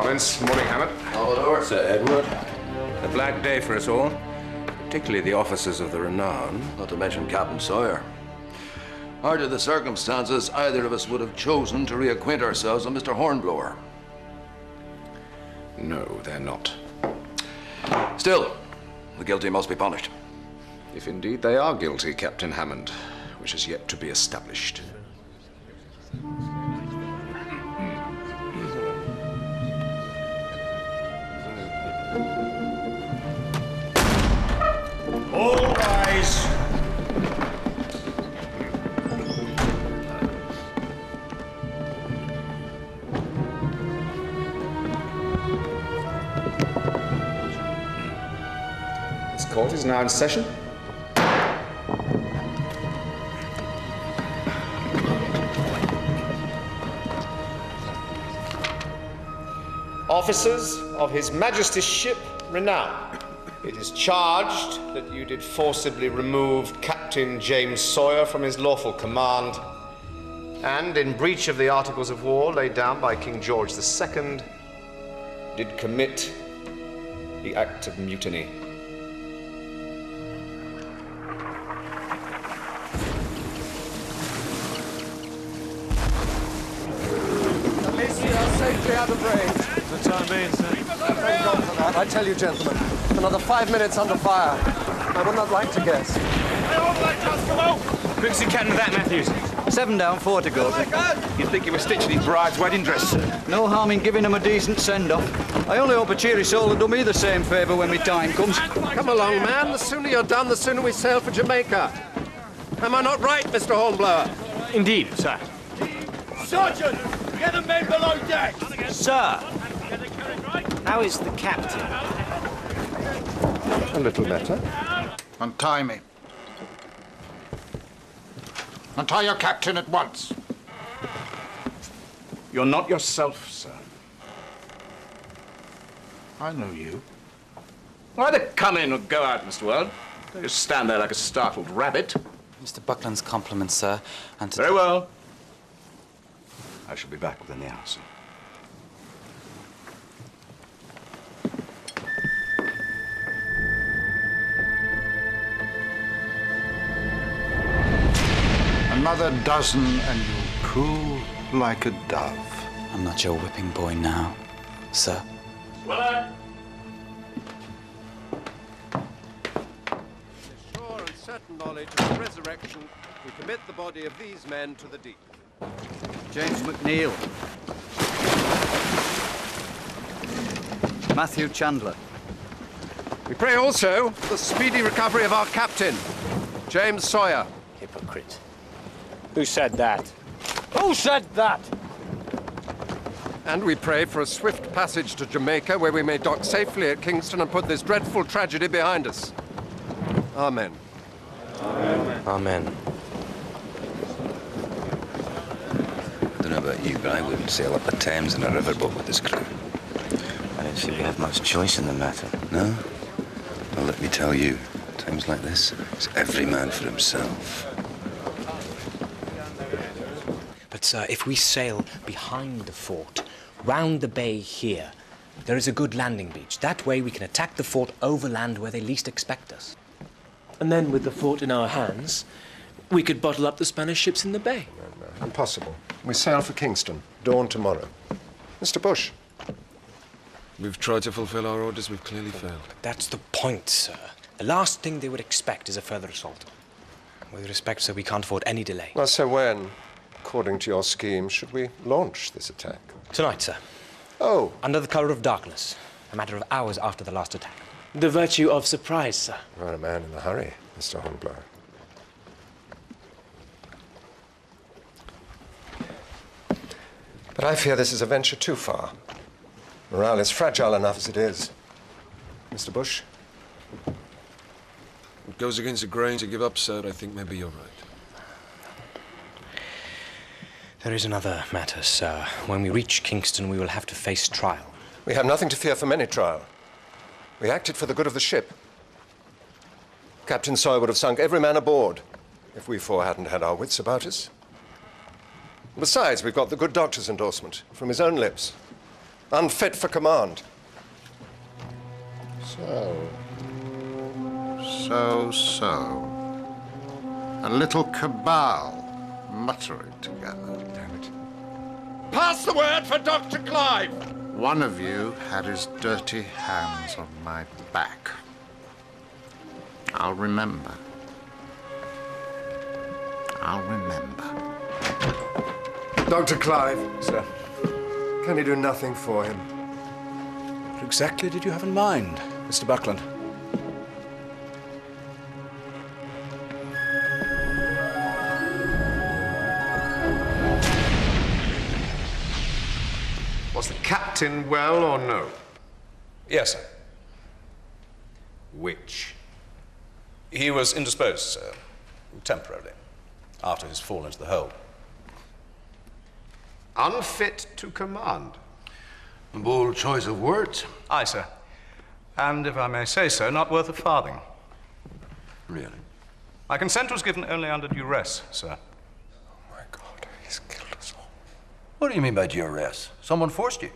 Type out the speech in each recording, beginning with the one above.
Collins. Morning, Hammett. Hello, Sir Edward. A black day for us all, particularly the officers of the Renown. Not to mention Captain Sawyer. Under the circumstances, either of us would have chosen to reacquaint ourselves with Mr. Hornblower. No, they're not. Still, the guilty must be punished. If indeed they are guilty, Captain Hammond, which is yet to be established. All rise. This court is now in session. Officers of His Majesty's ship Renown, it is charged that you did forcibly remove Captain James Sawyer from his lawful command, and in breach of the Articles of War laid down by King George II, did commit the act of mutiny. Safely out of range. For the time being, sir. Thank God for that. I tell you, gentlemen, another 5 minutes under fire. I would not like to guess. Quick as you can with that, Matthews. 7 down, 4 to go. You'd think you were stitching his bride's wedding dress, sir. No harm in giving him a decent send-off. I only hope a cheery soul will do me the same favour when my time comes. Come along, man. The sooner you're done, the sooner we sail for Jamaica. Am I not right, Mr. Hornblower? Indeed, sir. Sergeant, get the men below deck! Sir, how is the captain? A little better. Untie me. Untie your captain at once. You're not yourself, sir. I know you. Either come in or go out, Mr. Weld. Don't just stand there like a startled rabbit. Mr. Buckland's compliments, sir, and to... Very well. I shall be back within the hour, sir. Another dozen and you'll coo like a dove. I'm not your whipping boy now, sir. Willard! Sure and certain knowledge of the resurrection, we commit the body of these men to the deep. James McNeil. Matthew Chandler. We pray also for the speedy recovery of our captain, James Sawyer. Hypocrite. Who said that? Who said that? And we pray for a swift passage to Jamaica, where we may dock safely at Kingston and put this dreadful tragedy behind us. Amen. Amen. Amen. I don't know about you, but I wouldn't sail up the Thames in a riverboat with this crew. I don't feel we have much choice in the matter. No? Well, let me tell you, times like this, it's every man for himself. But, sir, if we sail behind the fort, round the bay here, there is a good landing beach. That way we can attack the fort overland where they least expect us. And then, with the fort in our hands, we could bottle up the Spanish ships in the bay. No, impossible. We sail for Kingston, dawn tomorrow. Mr. Bush. We've tried to fulfill our orders, we've clearly failed. But that's the point, sir. The last thing they would expect is a further assault. With respect, sir, we can't afford any delay. Well, so when, according to your scheme, should we launch this attack? Tonight, sir. Oh. Under the cover of darkness. A matter of hours after the last attack. The virtue of surprise, sir. You're a man in a hurry, Mr. Hornblower. But I fear this is a venture too far. Morale is fragile enough as it is. Mr. Bush? It goes against the grain to give up, sir. I think maybe you're right. There is another matter, sir. When we reach Kingston, we will have to face trial. We have nothing to fear from any trial. We acted for the good of the ship. Captain Sawyer would have sunk every man aboard if we four hadn't had our wits about us. Besides, we've got the good doctor's endorsement from his own lips. Unfit for command. So. A little cabal muttering together. Damn it. Pass the word for Dr. Clive! One of you had his dirty hands on my back. I'll remember. Dr. Clive. Sir. Can you do nothing for him? What exactly did you have in mind, Mr. Buckland? Was the captain well or no? Yes, sir. Which? He was indisposed, sir, temporarily, after his fall into the hold. Unfit to command? A bold choice of words. Aye, sir. And, if I may say so, not worth a farthing. Really? My consent was given only under duress, sir. Oh, my God, he's killed us all. What do you mean by duress? Someone forced you?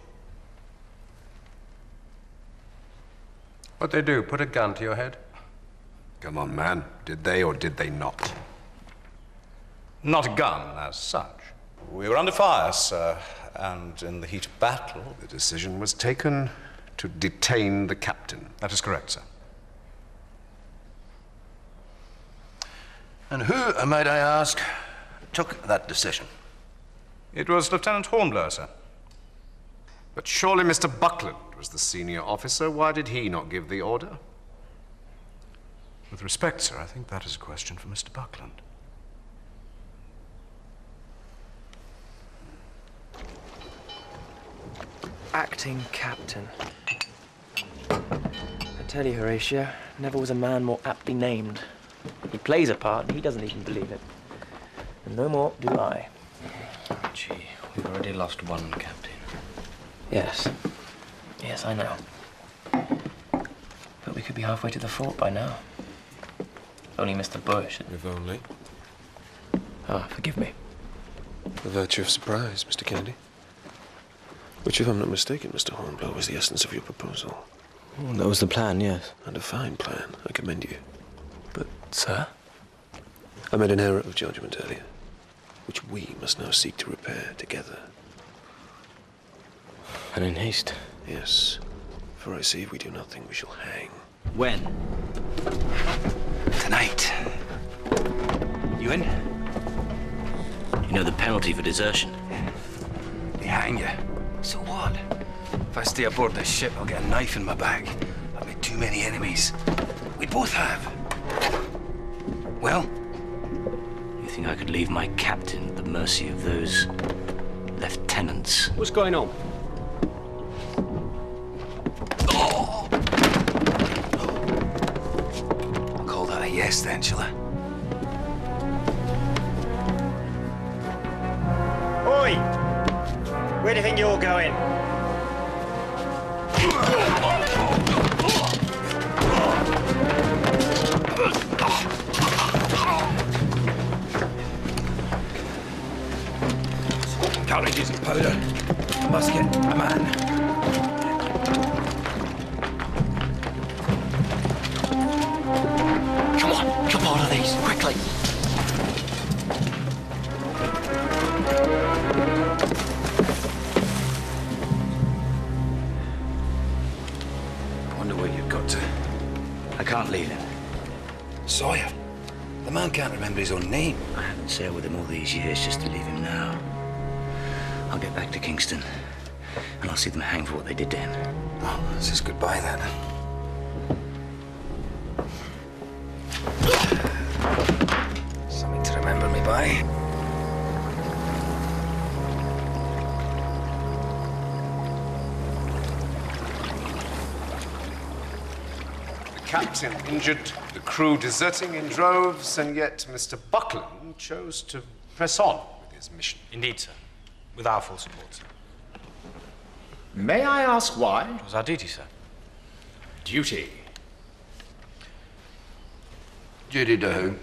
What'd they do? Put a gun to your head? Come on, man. Did they or did they not? Not a gun, as such. We were under fire, sir, and in the heat of battle... The decision was taken to detain the captain. That is correct, sir. And who, might I ask, took that decision? It was Lieutenant Hornblower, sir. But surely Mr. Buckland was the senior officer. Why did he not give the order? With respect, sir, I think that is a question for Mr. Buckland. Acting captain. I tell you, Horatio, never was a man more aptly named. He plays a part and he doesn't even believe it. And no more do I. Gee, we've already lost one captain. Yes. Yes, I know. But we could be halfway to the fort by now. Only Mr. Bush. If only. Ah, forgive me. The virtue of surprise, Mr. Kennedy. Which, if I'm not mistaken, Mr. Hornblower, was the essence of your proposal. Oh, that was the plan, yes. And a fine plan. I commend you. But, sir? I made an error of judgment earlier, which we must now seek to repair together. And in haste. Yes. For I see if we do nothing, we shall hang. When? Tonight. You in? You know the penalty for desertion? They hang you. So what? If I stay aboard this ship, I'll get a knife in my back. I've made too many enemies. We both have. Well? You think I could leave my captain at the mercy of those lieutenants? What's going on? I'll call that a yes then, shall I? Oi! Where do you think you're going? Cartridges and powder. Musket, a man. Come on, jump out of these, quickly! Wonder where you've got to. I can't leave him. Sawyer. The man can't remember his own name. I haven't sailed with him all these years just to leave him now. I'll get back to Kingston, and I'll see them hang for what they did to him. Oh, this is goodbye then. Something to remember me by. The captain injured, the crew deserting in droves, and yet Mr. Buckland chose to press on with his mission. Indeed, sir. With our full support, sir. May I ask why? It was our duty, sir. Duty. Duty to who?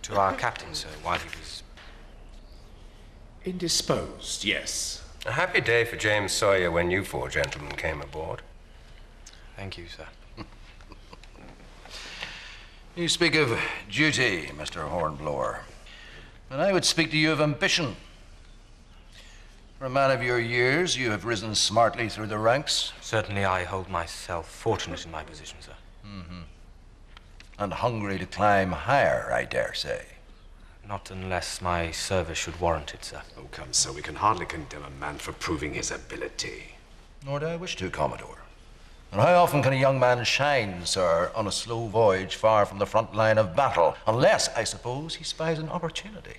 To our captain, sir, while he was... Indisposed, yes. A happy day for James Sawyer when you four gentlemen came aboard. Thank you, sir. You speak of duty, Mr. Hornblower. And I would speak to you of ambition. For a man of your years, you have risen smartly through the ranks. Certainly I hold myself fortunate in my position, sir. And hungry to climb higher, I dare say. Not unless my service should warrant it, sir. Oh, come, sir, we can hardly condemn a man for proving his ability. Nor do I wish to, Commodore. And how often can a young man shine, sir, on a slow voyage far from the front line of battle? Unless, I suppose, he spies an opportunity.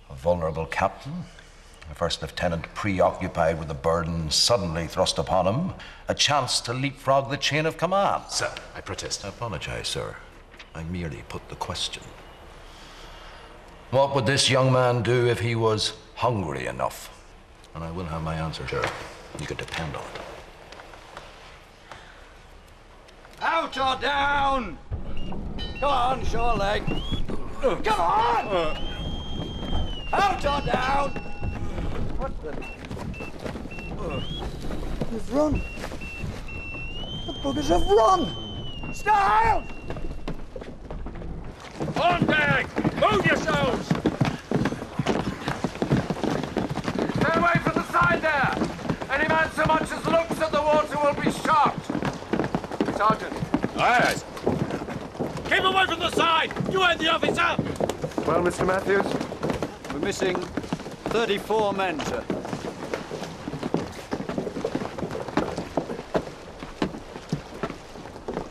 A vulnerable captain, a first lieutenant preoccupied with a burden suddenly thrust upon him, a chance to leapfrog the chain of command. Sir, I protest. I apologize, sir. I merely put the question. What would this young man do if he was hungry enough? And I will have my answer, sir. You can depend on it. Out or down? Come on, shore leg. Come on! Out or down? What the? You've run. The buggers have run. Stop! On deck! Move yourselves! Stay away from the side there! Any man so much as looks at the water will be shot! Sergeant. Yes. Keep away from the side! You heard the officer! Well, Mr. Matthews? We're missing 34 men, sir.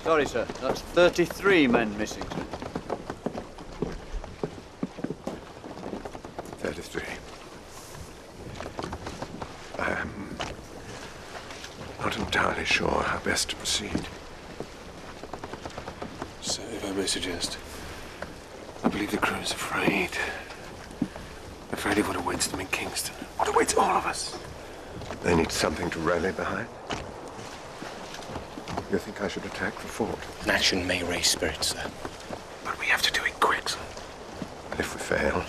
Sorry, sir. That's 33 men missing, sir. 33. I am not entirely sure how best to proceed. So, if I may suggest, I believe the crew is afraid. Afraid of what awaits them in Kingston. What awaits all of us. They need something to rally behind. You think I should attack the fort? An action may raise spirits, sir. But we have to do it quick. And if we fail,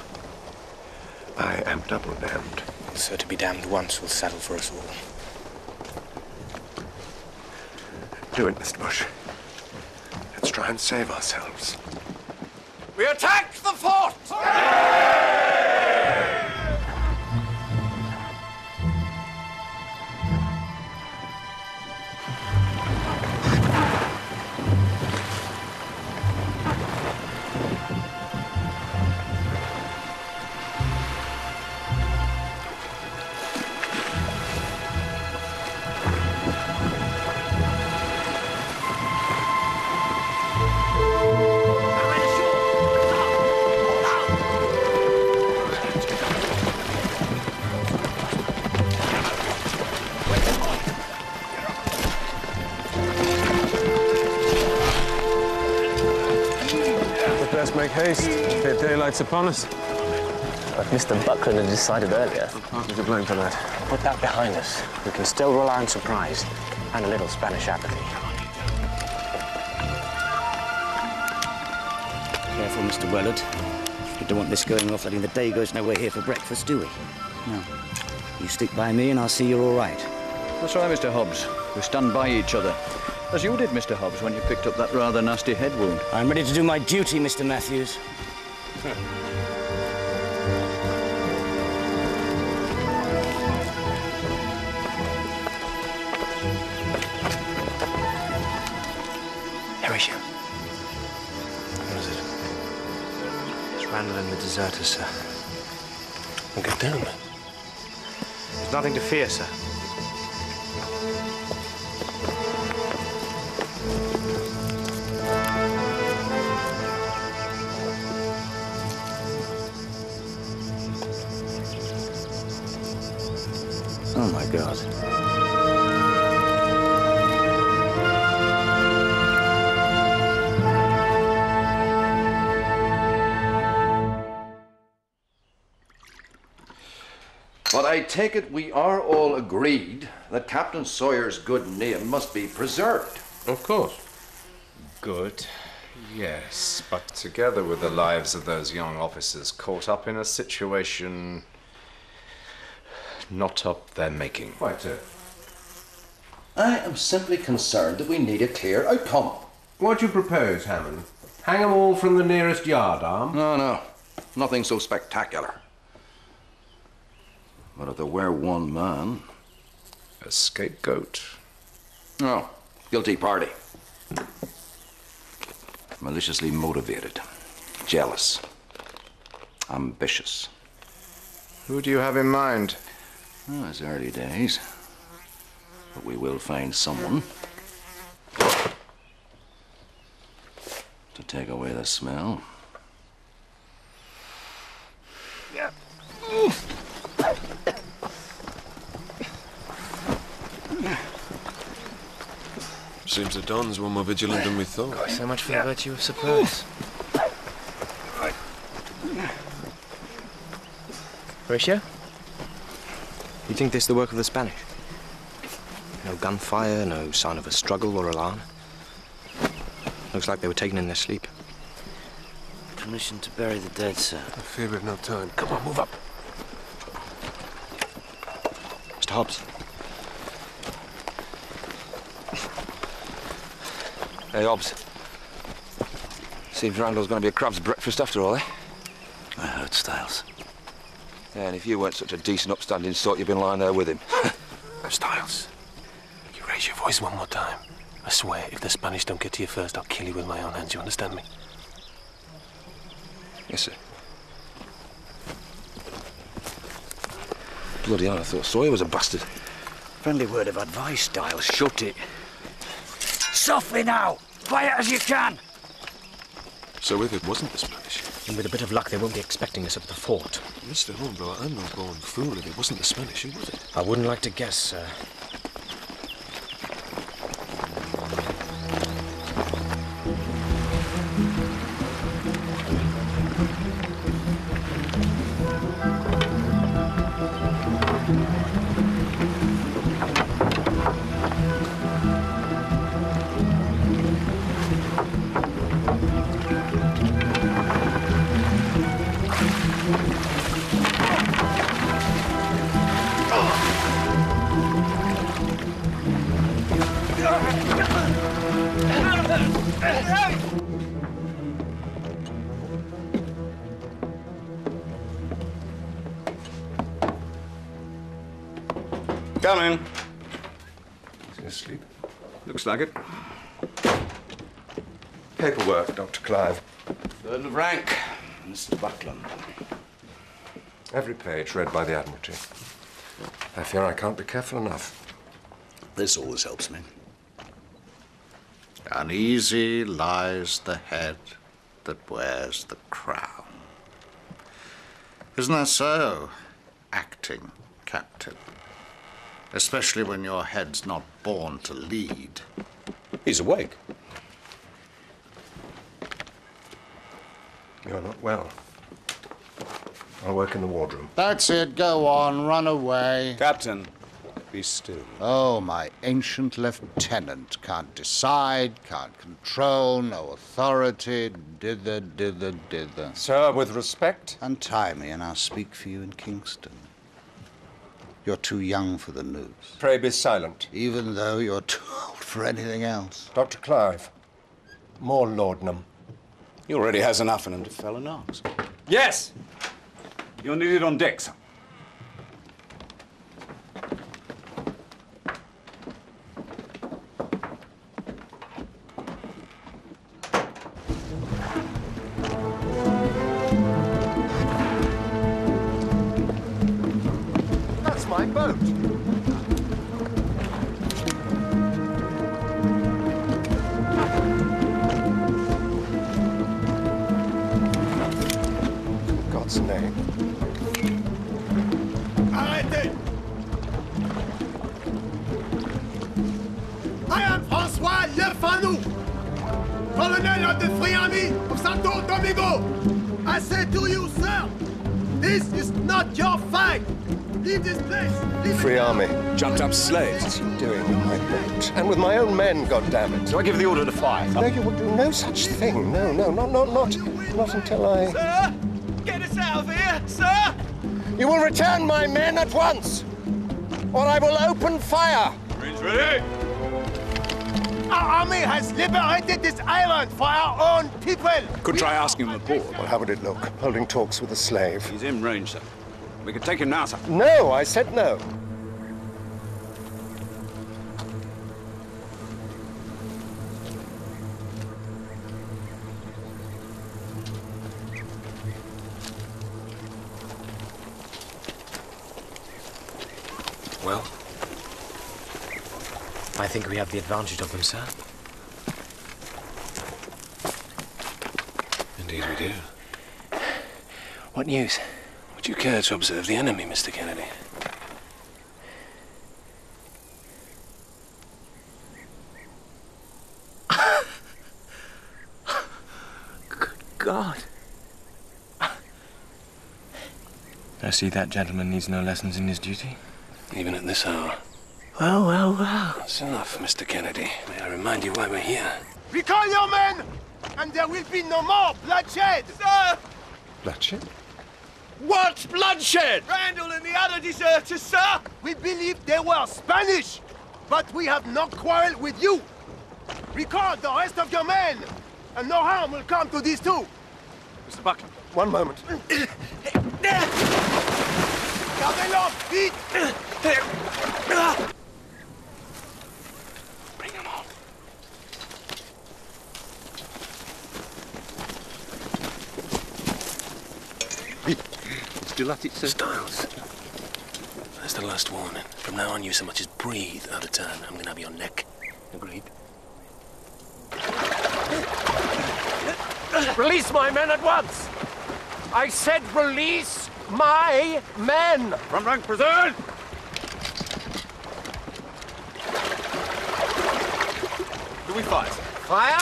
I am double damned. Sir, to be damned once will settle for us all. Do it, Mr. Bush. Let's try and save ourselves. We attack the fort! Make haste. Fear daylight's upon us. If Mr. Buckland had decided earlier. Partly to blame for that. Put that behind us. We can still rely on surprise and a little Spanish apathy. Careful, Mr. Wellard. We don't want this going off letting the day goes nowhere here for breakfast, do we? No. You stick by me and I'll see you're all right. That's right, Mr. Hobbs. We stand by each other. As you did, Mr. Hobbs, when you picked up that rather nasty head wound. I'm ready to do my duty, Mr. Matthews. Horatio. What is it? It's Randall and the deserters, sir. We'll get down. There's nothing to fear, sir. Oh, my God. But I take it we are all agreed that Captain Sawyer's good name must be preserved. Of course. Good, yes, but together with the lives of those young officers caught up in a situation not of their making. Quite so. I am simply concerned that we need a clear outcome. What do you propose, Hammond? Hang 'em all from the nearest yard arm? No. Nothing so spectacular. But if there were one man... A scapegoat? No. Guilty party. Maliciously motivated. Jealous. Ambitious. Who do you have in mind? Well, it's early days. But we will find someone to take away the smell. Yeah. Seems the Dons were more vigilant than we thought. God, so much for the virtue of surprise. Horatio? You think this is the work of the Spanish? No gunfire, no sign of a struggle or alarm. Looks like they were taken in their sleep. Permission to bury the dead, sir. I fear we've no time. Come on, move up. Mr. Hobbs. Hey, Hobbs. Seems Randall's going to be a crab's breakfast after all, eh? I heard, Styles. Yeah, and if you weren't such a decent, upstanding sort, you'd been lying there with him. Styles, you raise your voice one more time. I swear, if the Spanish don't get to you first, I'll kill you with my own hands. You understand me? Yes, sir. Bloody hell, I thought Sawyer was a bastard. Friendly word of advice, Styles. Shut it. Softly now! Quiet as you can! So if it wasn't the Spanish? And with a bit of luck, they won't be expecting us at the fort. Mr. Hornblower, I'm no born fool. If it wasn't the Spanish, who was it? I wouldn't like to guess, sir. Come in. Is he asleep? Looks like it. Paperwork, Dr. Clive. Third of rank, Mr. Buckland. Every page read by the Admiralty. I fear I can't be careful enough. This always helps me. Uneasy lies the head that wears the crown. Isn't that so, acting captain? Especially when your head's not born to lead. He's awake. You're not well. I'll work in the wardroom. That's it. Go on. Run away. Captain, be still. Oh, my ancient lieutenant can't decide, can't control, no authority. Dither, dither, dither. Sir, with respect. Untie me and I'll speak for you in Kingston. You're too young for the news. Pray be silent. Even though you're too old for anything else. Dr. Clive, more laudanum. He already has enough in him to fell an ox. Yes! You'll need it on deck, sir. That's my boat. In God's name. Arrêtez! I am François Lefanou, colonel of the Free Army of Santo Domingo. I say to you, sir, this is not your fight. Leave this place. Leave Free it Army. Jumped up slaves. What's he doing with my boat? And with my own men, goddammit. So I give the order to fire. No, you will do no such thing. No, not until I... Sir, get us out of here, sir! You will return my men at once! or I will open fire! Marines ready? Our army has liberated this island for our own people! Could try asking him aboard. Well, how would it look, holding talks with a slave? He's in range, sir. We could take him now, sir. No, I said no. Well, I think we have the advantage of them, sir. Indeed we do. What news? Would you care to observe the enemy, Mr. Kennedy? Good God. I see that gentleman needs no lessons in his duty. Even at this hour. Well, well, well. That's enough, Mr. Kennedy. May I remind you why we're here? Recall your men, and there will be no more bloodshed! Sir! Bloodshed? What bloodshed? Randall and the other deserters, sir! We believe they were Spanish, but we have no quarrel with you. Recall the rest of your men, and no harm will come to these two. Mr. Buckland, one moment. Gardez-leur, vite! Bring them on. Still at it, sir? Styles. That's the last warning. From now on, you so much as breathe out of turn, I'm gonna have your neck. Agreed? Release my men at once! I said release my men! Front rank, preserve! Do we fight? Fire?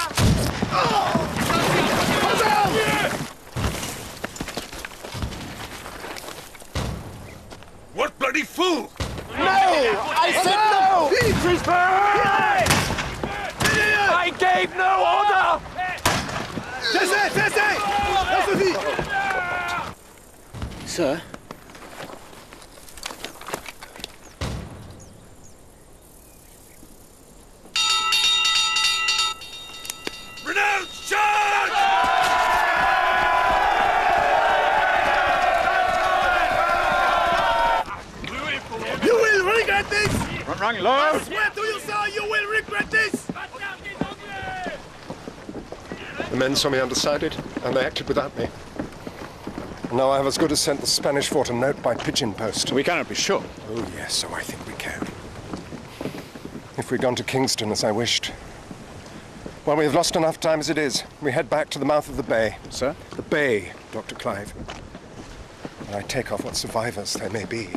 What bloody fool! No! I said no! I gave no order! Cessez! Cessez! Ça suffit! Sir? Renounce charge! You will regret this! Front rank, I low! swear to you, sir, you will regret this! The men saw me undecided, and they acted without me. And now I have as good as sent the Spanish fort a note by pigeon post. We cannot be sure. Oh, yes, so I think we can. If we'd gone to Kingston as I wished. Well, we have lost enough time as it is. We head back to the mouth of the bay. Sir? The bay, Dr. Clive. And I take off what survivors there may be.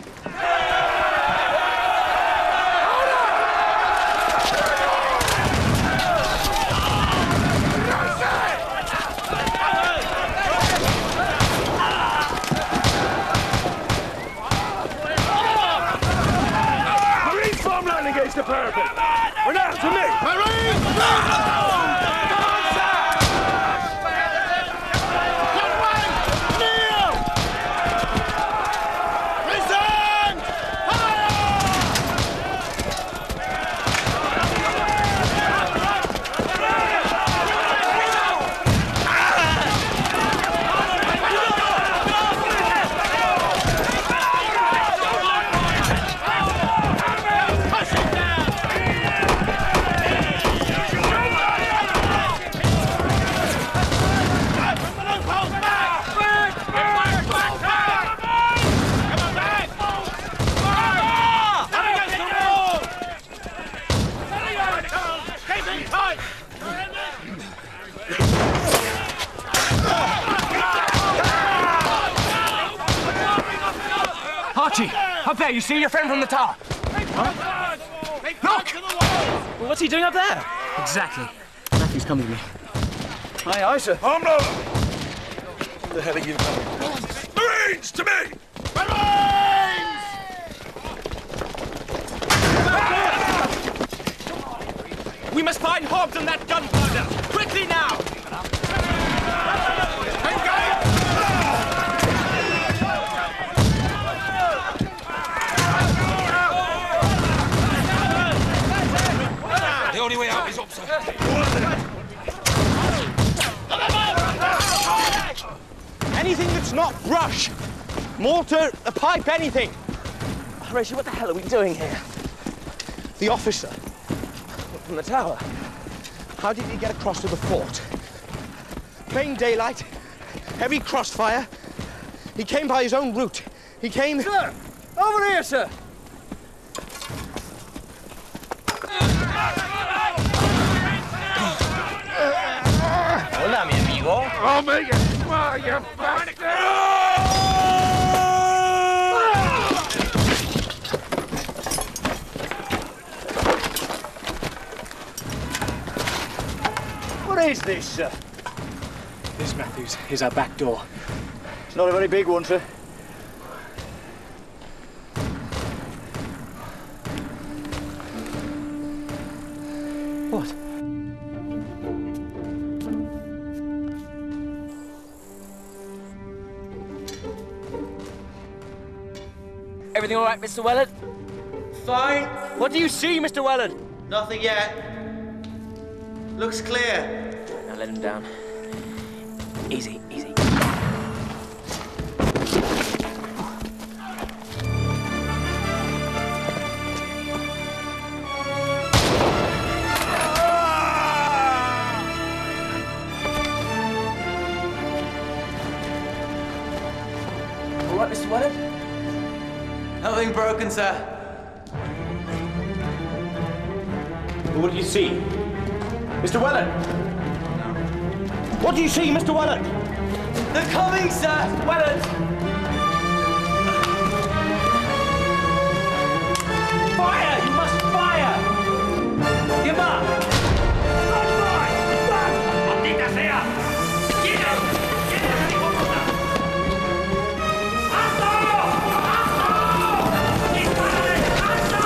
Marines form line against the parapet! We're now to me! Marines! Archie! Up there, you see your friend from the tower? Huh? Look! Well, what's he doing up there? Exactly. Matthew's come with me. Aye, aye, sir. Hornblower! Where the hell are you coming? Marines, to me! We must find Hobbs and that gunpowder! Quickly now! Anything that's not brush, mortar, a pipe, anything. Horatio, what the hell are we doing here? The officer from the tower. How did he get across to the fort? Plain daylight, heavy crossfire. He came by his own route. He came... Sir! Over here, sir! Hola, mi amigo. I'll make it! Oh, you bastard! What is this, sir? This, Matthews, is our back door. It's not a very big one, sir. What? Everything all right, Mr. Wellard? Fine. What do you see, Mr. Wellard? Nothing yet. Looks clear. Now let him down. Easy, easy. All right, Mr. Wellard? Nothing broken, sir. What do you see? Mr. Wellard! What do you see, Mr. Wellard? They're coming, sir! Wellard! Fire! You must fire! Give up! Run, boy! Run! ¡Maldita sea! ¡Quieto! ¡Quieto, hijo puta! ¡Alto! ¡Alto! ¡Dispárale! ¡Alto!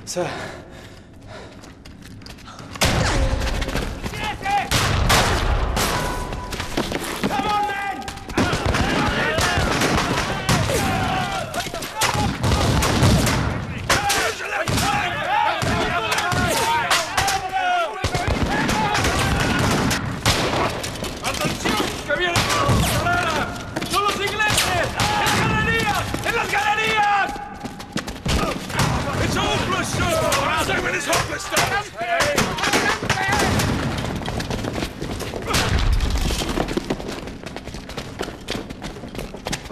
Sir. Come on, men! ¡Atención! ¡Que viene! ¡Son los ingleses! ¡En las galerías! ¡En las galerías! It's hopeless, sir! Our segment is hopeless, sir!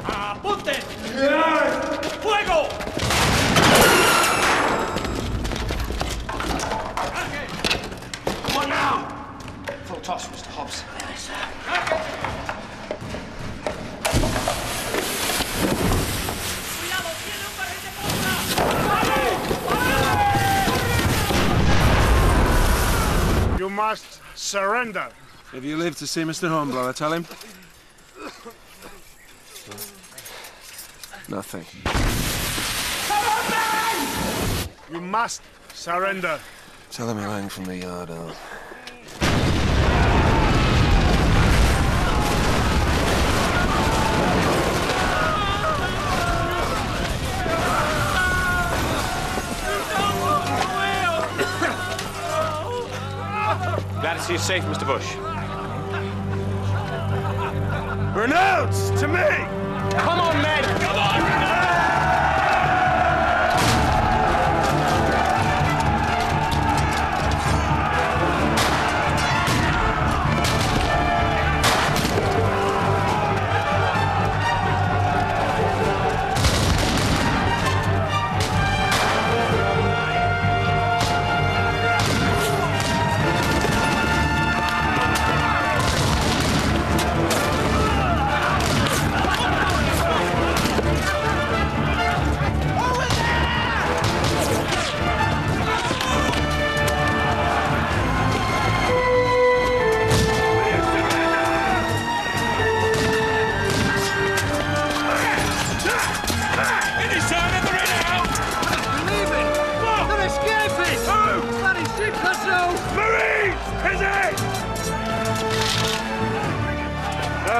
¡Apunten! ¡Fuego! Come on now! Full toss, Mr. Hobbs. You must surrender. If you live to see Mr. Hornblower, tell him. Nothing. Come on, man! You must surrender. Tell him he'll hang from the yard out. Glad to see you safe, Mr. Bush. Renounce to me! Come on, men! Come on!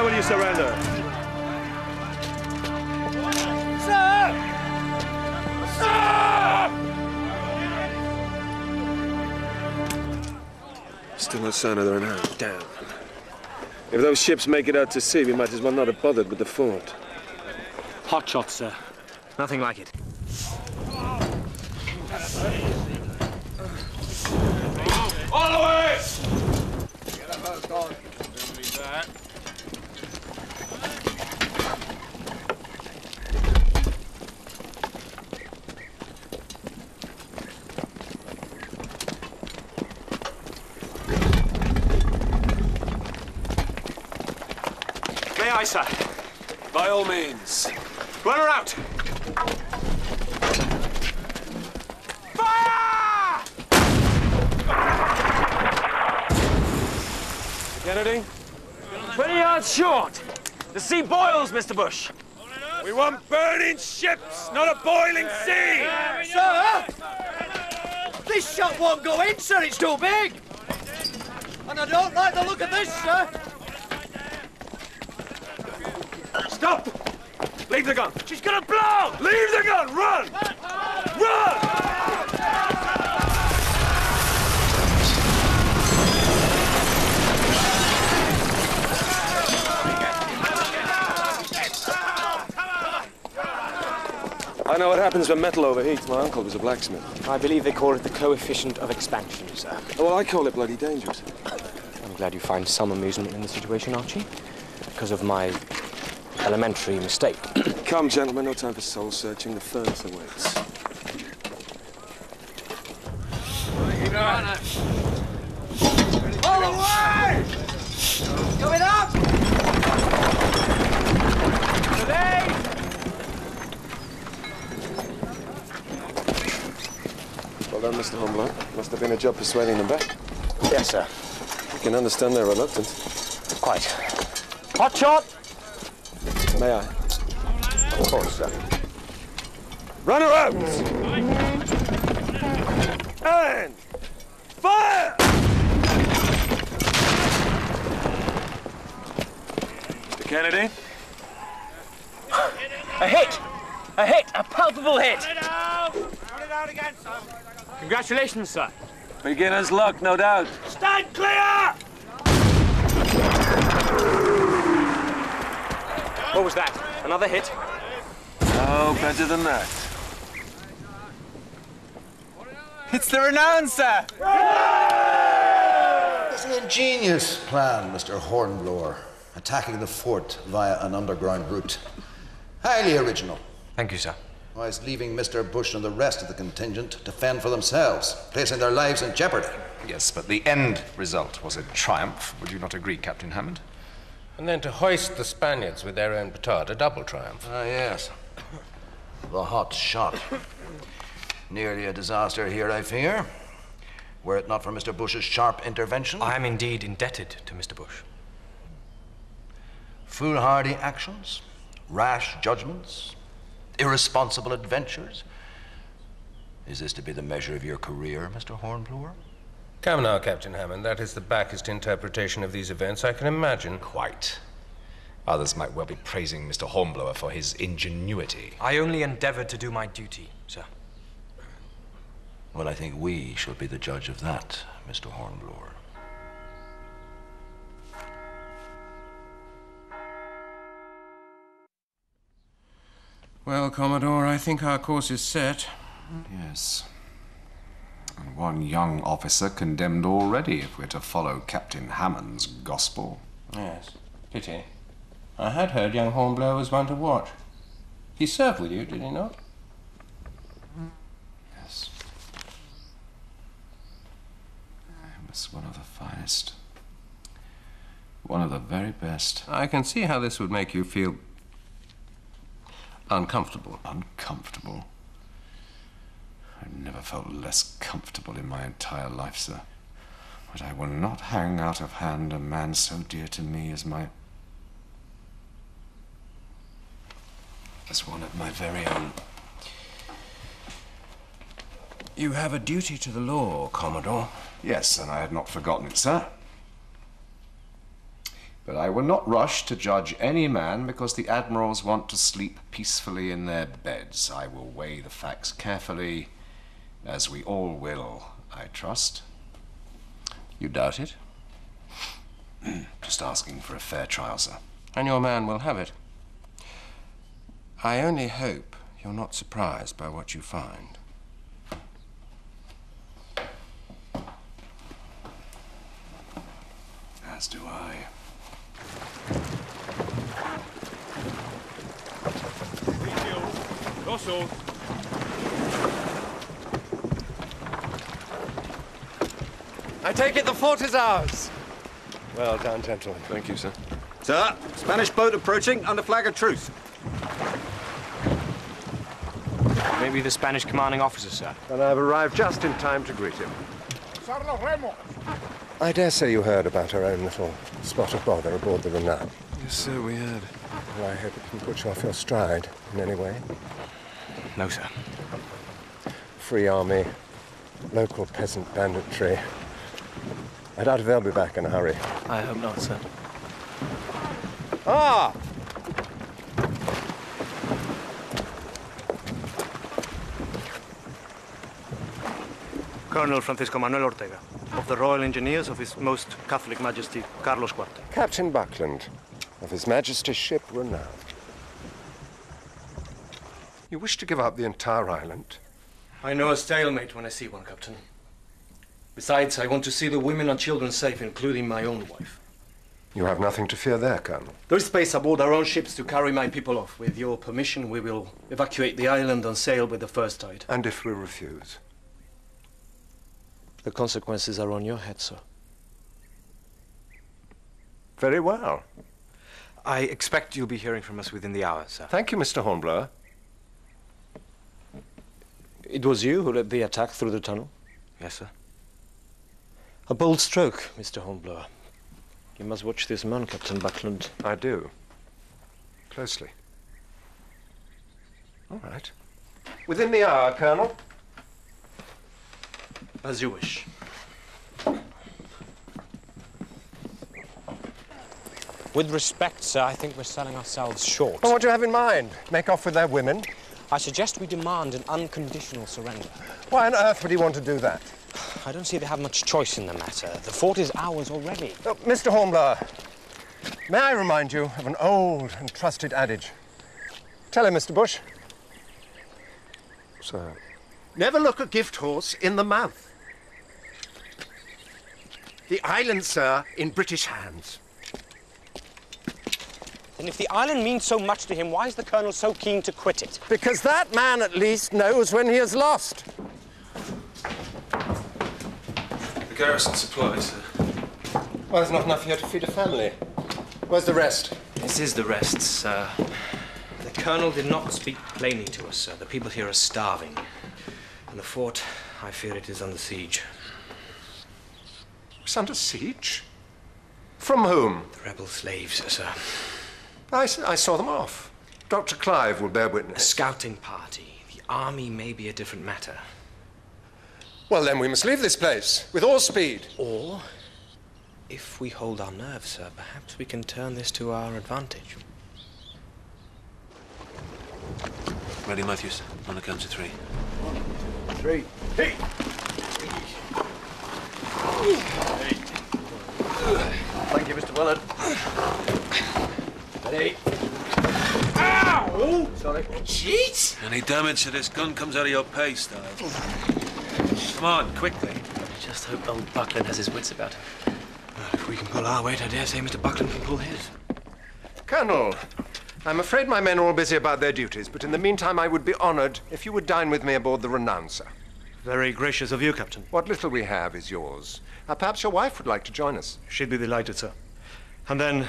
Now will you surrender? Sir! Sir! Still no sign of their own hand. Damn. If those ships make it out to sea, we might as well not have bothered with the fort. Hot shot, sir. Nothing like it. All the way! May I, sir? By all means. Run her out! Fire! Kennedy? 20 yards short. The sea boils, Mr. Bush. We want burning ships, not a boiling sea! Sir! This shot won't go in, sir. It's too big. And I don't like the look of this, sir. Stop! Leave the gun! She's gonna blow! Leave the gun! Run! Run! I know what happens when metal overheats. My uncle was a blacksmith. I believe they call it the coefficient of expansion, sir. Oh, well, I call it bloody dangerous. I'm glad you find some amusement in the situation, Archie. Because of my elementary mistake. Come, gentlemen, no time for soul searching. The furnace awaits. All the way! Coming up! Today! Well done, Mr. Hornblower. Must have been a job persuading them back. Yes, sir. You can understand their reluctance. Quite. Hot shot! May I? Of course, sir. Run her out! And fire! Mr. Kennedy? A hit! A hit! A palpable hit! Run it out again, sir. Congratulations, sir. Beginner's luck, no doubt. Stand clear! What was that? Another hit? Oh, better than that. It's the renown, sir! It's an ingenious plan, Mr. Hornblower. Attacking the fort via an underground route. Highly original. Thank you, sir. Whilst leaving Mr. Bush and the rest of the contingent to fend for themselves, placing their lives in jeopardy. Yes, but the end result was a triumph. Would you not agree, Captain Hammond? And then to hoist the Spaniards with their own petard, a double triumph. Ah, yes. The hot shot. Nearly a disaster here, I fear. Were it not for Mr. Bush's sharp intervention. I am indeed indebted to Mr. Bush. Foolhardy actions, rash judgments, irresponsible adventures. Is this to be the measure of your career, Mr. Hornblower? Come now, Captain Hammond, that is the backest interpretation of these events I can imagine. Quite. Others might well be praising Mr. Hornblower for his ingenuity. I only endeavored to do my duty, sir. Well, I think we shall be the judge of that, Mr. Hornblower. Well, Commodore, I think our course is set. Yes. And one young officer condemned already, if we're to follow Captain Hammond's gospel. Yes, pity. I had heard young Hornblower was one to watch. He served with you, did he not? Yes. He was one of the finest. One of the very best. I can see how this would make you feel uncomfortable. Uncomfortable? I've never felt less comfortable in my entire life, sir. But I will not hang out of hand a man so dear to me as one of my very own. You have a duty to the law, Commodore. Yes, and I had not forgotten it, sir. But I will not rush to judge any man because the admirals want to sleep peacefully in their beds. I will weigh the facts carefully, as we all will, I trust. You doubt it? Just asking for a fair trial, sir. And your man will have it. I only hope you're not surprised by what you find. As do I. I take it the fort is ours. Well done, gentlemen. Thank you, sir. Sir, Spanish boat approaching under flag of truce. Maybe the Spanish commanding officer, sir. And I've arrived just in time to greet him. I dare say you heard about our own little spot of bother aboard the Renown. Yes, sir, we heard. Well, I hope it didn't put you off your stride in any way. No, sir. Free army, local peasant banditry. I doubt if they'll be back in a hurry. I hope not, sir. Ah! Colonel Francisco Manuel Ortega, of the Royal Engineers of His Most Catholic Majesty Carlos IV. Captain Buckland, of His Majesty's ship Renown. You wish to give up the entire island? I know a stalemate when I see one, Captain. Besides, I want to see the women and children safe, including my own wife. You have nothing to fear there, Colonel. There is space aboard our own ships to carry my people off. With your permission, we will evacuate the island and sail with the first tide. And if we refuse? The consequences are on your head, sir. Very well. I expect you'll be hearing from us within the hour, sir. Thank you, Mr. Hornblower. It was you who led the attack through the tunnel? Yes, sir. A bold stroke, Mr. Hornblower. You must watch this man, Captain Buckland. I do. Closely. All right. Within the hour, Colonel. As you wish. With respect, sir, I think we're selling ourselves short. Well, what do you have in mind? Make off with their women? I suggest we demand an unconditional surrender. Why on earth would he want to do that? I don't see they have much choice in the matter. The fort is ours already. Oh, Mr. Hornblower, may I remind you of an old and trusted adage? Tell him, Mr. Bush. Sir. Never look a gift horse in the mouth. The island, sir, in British hands. And if the island means so much to him, why is the Colonel so keen to quit it? Because that man, at least, knows when he is lost. The garrison supplies, sir. Well, there's not enough here to feed a family. Where's the rest? This is the rest, sir. The Colonel did not speak plainly to us, sir. The people here are starving. And the fort, I fear it is under siege. It's under siege? From whom? The rebel slaves, sir. I saw them off. Dr. Clive will bear witness. A scouting party. The army may be a different matter. Well, then we must leave this place, with all speed. Or, if we hold our nerve, sir, perhaps we can turn this to our advantage. Ready, Matthews. On the count of 3. 3. Hey! Thank you, Mr. Willard. Ready? Ow! Sorry. Jeez! Any damage to this gun comes out of your pay, Stiles. Come on, quickly. Just hope old Buckland has his wits about him. If we can pull our weight, I dare say Mr. Buckland can pull his. Colonel, I'm afraid my men are all busy about their duties, but in the meantime I would be honored if you would dine with me aboard the Renown, sir. Very gracious of you, Captain. What little we have is yours. Perhaps your wife would like to join us. She'd be delighted, sir. And then,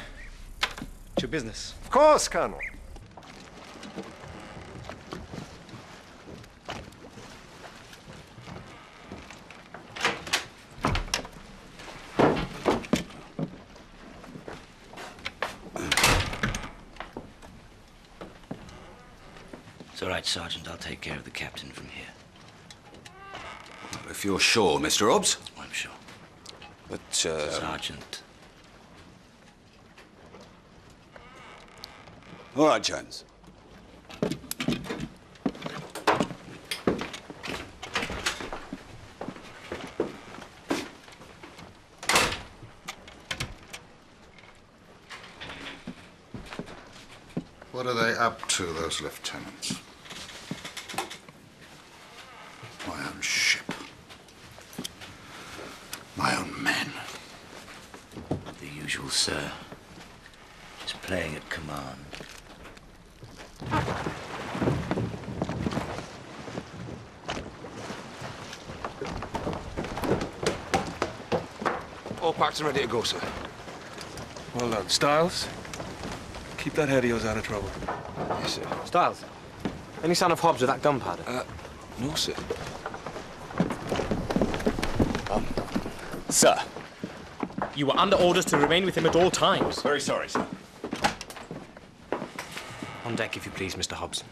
to business. Of course, Colonel. It's all right, Sergeant. I'll take care of the captain from here. If you're sure, Mr. Hobbs. I'm sure. But, Sergeant, All right, Jones. What are they up to, those lieutenants? My own ship. My own men. The usual, sir. Just playing at command. All packed and ready to go, sir. Well done. Styles, keep that head of yours out of trouble. Yes, sir. Styles, any sign of Hobbs with that gunpowder? No, sir. Sir, you were under orders to remain with him at all times. Very sorry, sir. On deck, if you please, Mr. Hobbs.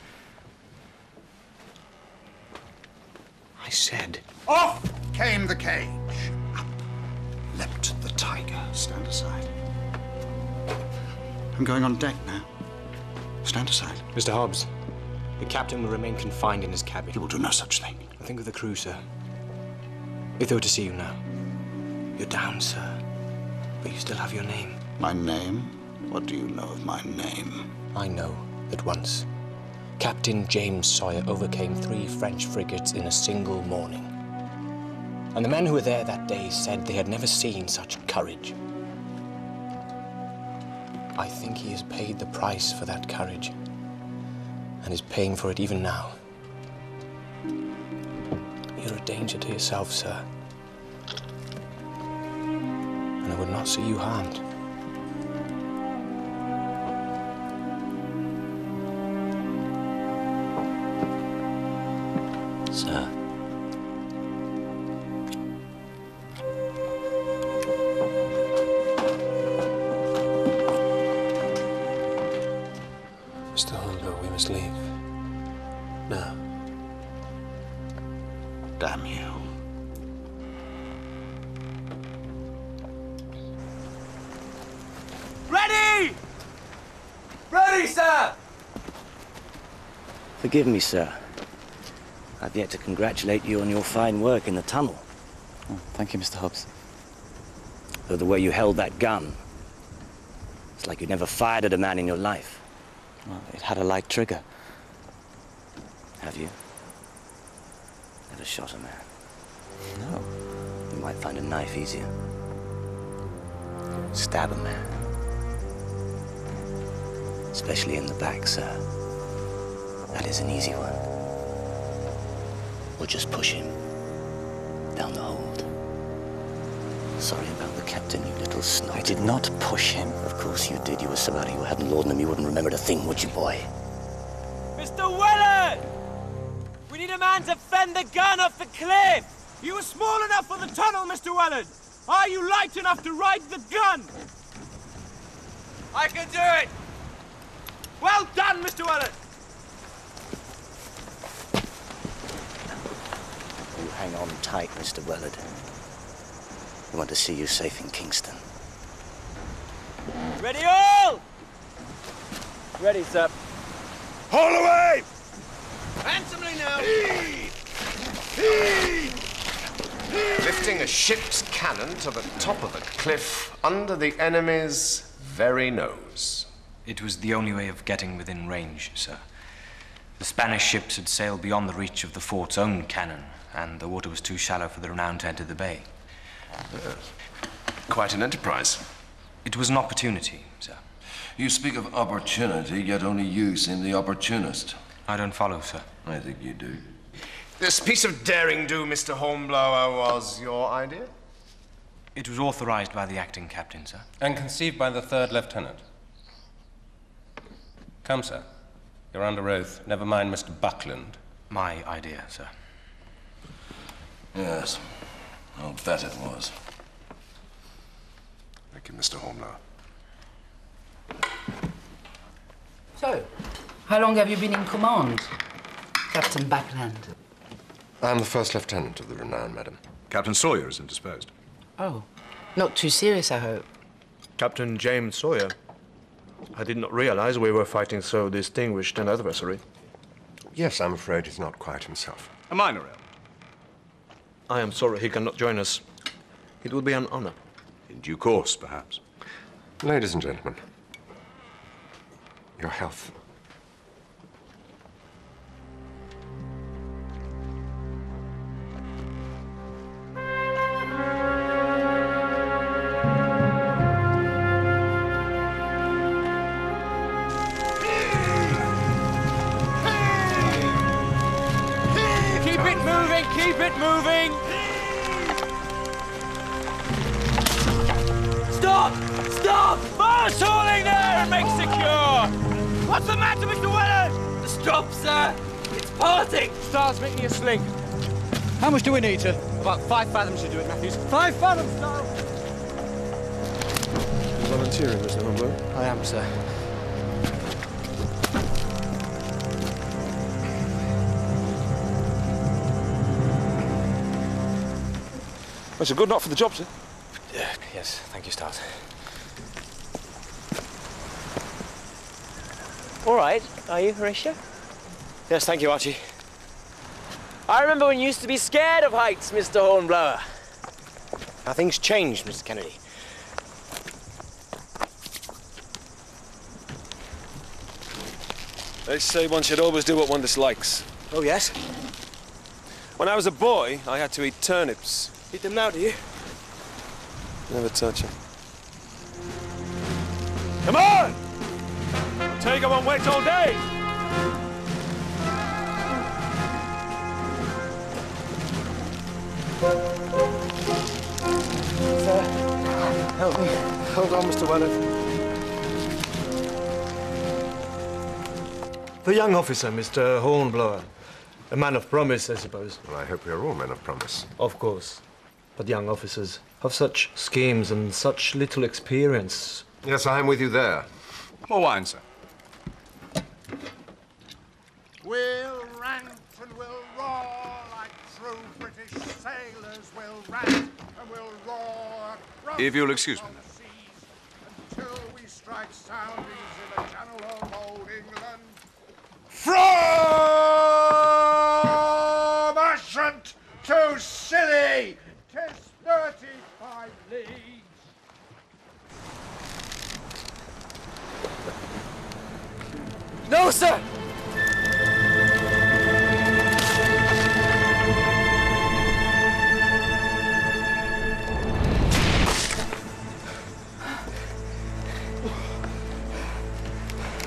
I said... Off came the cage. Up leapt the tiger. Stand aside. I'm going on deck now. Stand aside. Mr. Hobbs, the captain will remain confined in his cabin. He will do no such thing. I think of the crew, sir. If they were to see you now. You're down, sir. But you still have your name. My name? What do you know of my name? I know that once, Captain James Sawyer overcame 3 French frigates in a single morning. And the men who were there that day said they had never seen such courage. I think he has paid the price for that courage, and is paying for it even now. You're a danger to yourself, sir. And I would not see you harmed. Sir. Mr. Hornblower, we must leave. Now. Damn you. Ready! Ready, sir! Forgive me, sir. I've yet to congratulate you on your fine work in the tunnel. Oh, thank you, Mr. Hobbs. Though the way you held that gun, it's like you'd never fired at a man in your life. Well, it had a light trigger. Have you? Never shot a man? No. You might find a knife easier. Stab a man. Especially in the back, sir. That is an easy one. Or just push him down the hold. Sorry about the captain, you little snot. I did not push him. Of course you did. You were so out of your head and laudanum you wouldn't remember a thing, would you, boy? Mr. Willard! We need a man to fend the gun off the cliff! You were small enough for the tunnel, Mr. Willard! Are you light enough to ride the gun? I can do it! Well done, Mr. Willard! You hang on tight, Mr. Willard. We want to see you safe in Kingston. Ready all! Ready, sir. Haul away! Handsomely now! Lifting a ship's cannon to the top of the cliff under the enemy's very nose. It was the only way of getting within range, sir. The Spanish ships had sailed beyond the reach of the fort's own cannon, and the water was too shallow for the Renown to enter the bay. Quite an enterprise. It was an opportunity, sir. You speak of opportunity, yet only you seem the opportunist. I don't follow, sir. I think you do. This piece of daring-do, Mr. Hornblower, was your idea? It was authorized by the acting captain, sir. And conceived by the 3rd lieutenant. Come, sir. You're under oath. Never mind Mr. Buckland. My idea, sir. Yes. I'll bet it was. Thank you, Mr. Hornblower. So, how long have you been in command, Captain Buckland? I'm the 1st lieutenant of the Renown, madam. Captain Sawyer is indisposed. Oh, not too serious, I hope. Captain James Sawyer. I did not realize we were fighting so distinguished an adversary. Yes, I'm afraid he's not quite himself. A minor ill. I am sorry he cannot join us. It would be an honor. In due course, perhaps. Ladies and gentlemen, your health. Keep it moving! Stop! Stop! Marshalling there and make secure! What's the matter, Mr. Weller? The strop, sir. It's parting. Stars, make me a sling. How much do we need to? About 5 fathoms should do it, Matthews. 5 fathoms, now! You're volunteering, Mr. Hornblower? I am, sir. That's a good knot for the job, sir. Yes, thank you, Stars. All right, are you, Horatio? Yes, thank you, Archie. I remember when you used to be scared of heights, Mr. Hornblower. Now, things changed, Mr. Kennedy. They say one should always do what one dislikes. Oh, yes? When I was a boy, I had to eat turnips. Eat them now, do you? Never touch them. Come on! Take them on wait all day! Sir, help me. Hold on, Mr. Weller. The young officer, Mr. Hornblower. A man of promise, I suppose. Well, I hope we are all men of promise. Of course. But young officers have such schemes and such little experience. Yes, I am with you there. More wine, sir. We'll rant and we'll roar like true British sailors. We'll rant and we'll roar across If you'll excuse me. the seas until we strike soundings in the channel of old England. From Ushant to Scilly, 'tis 35 leagues. No, sir!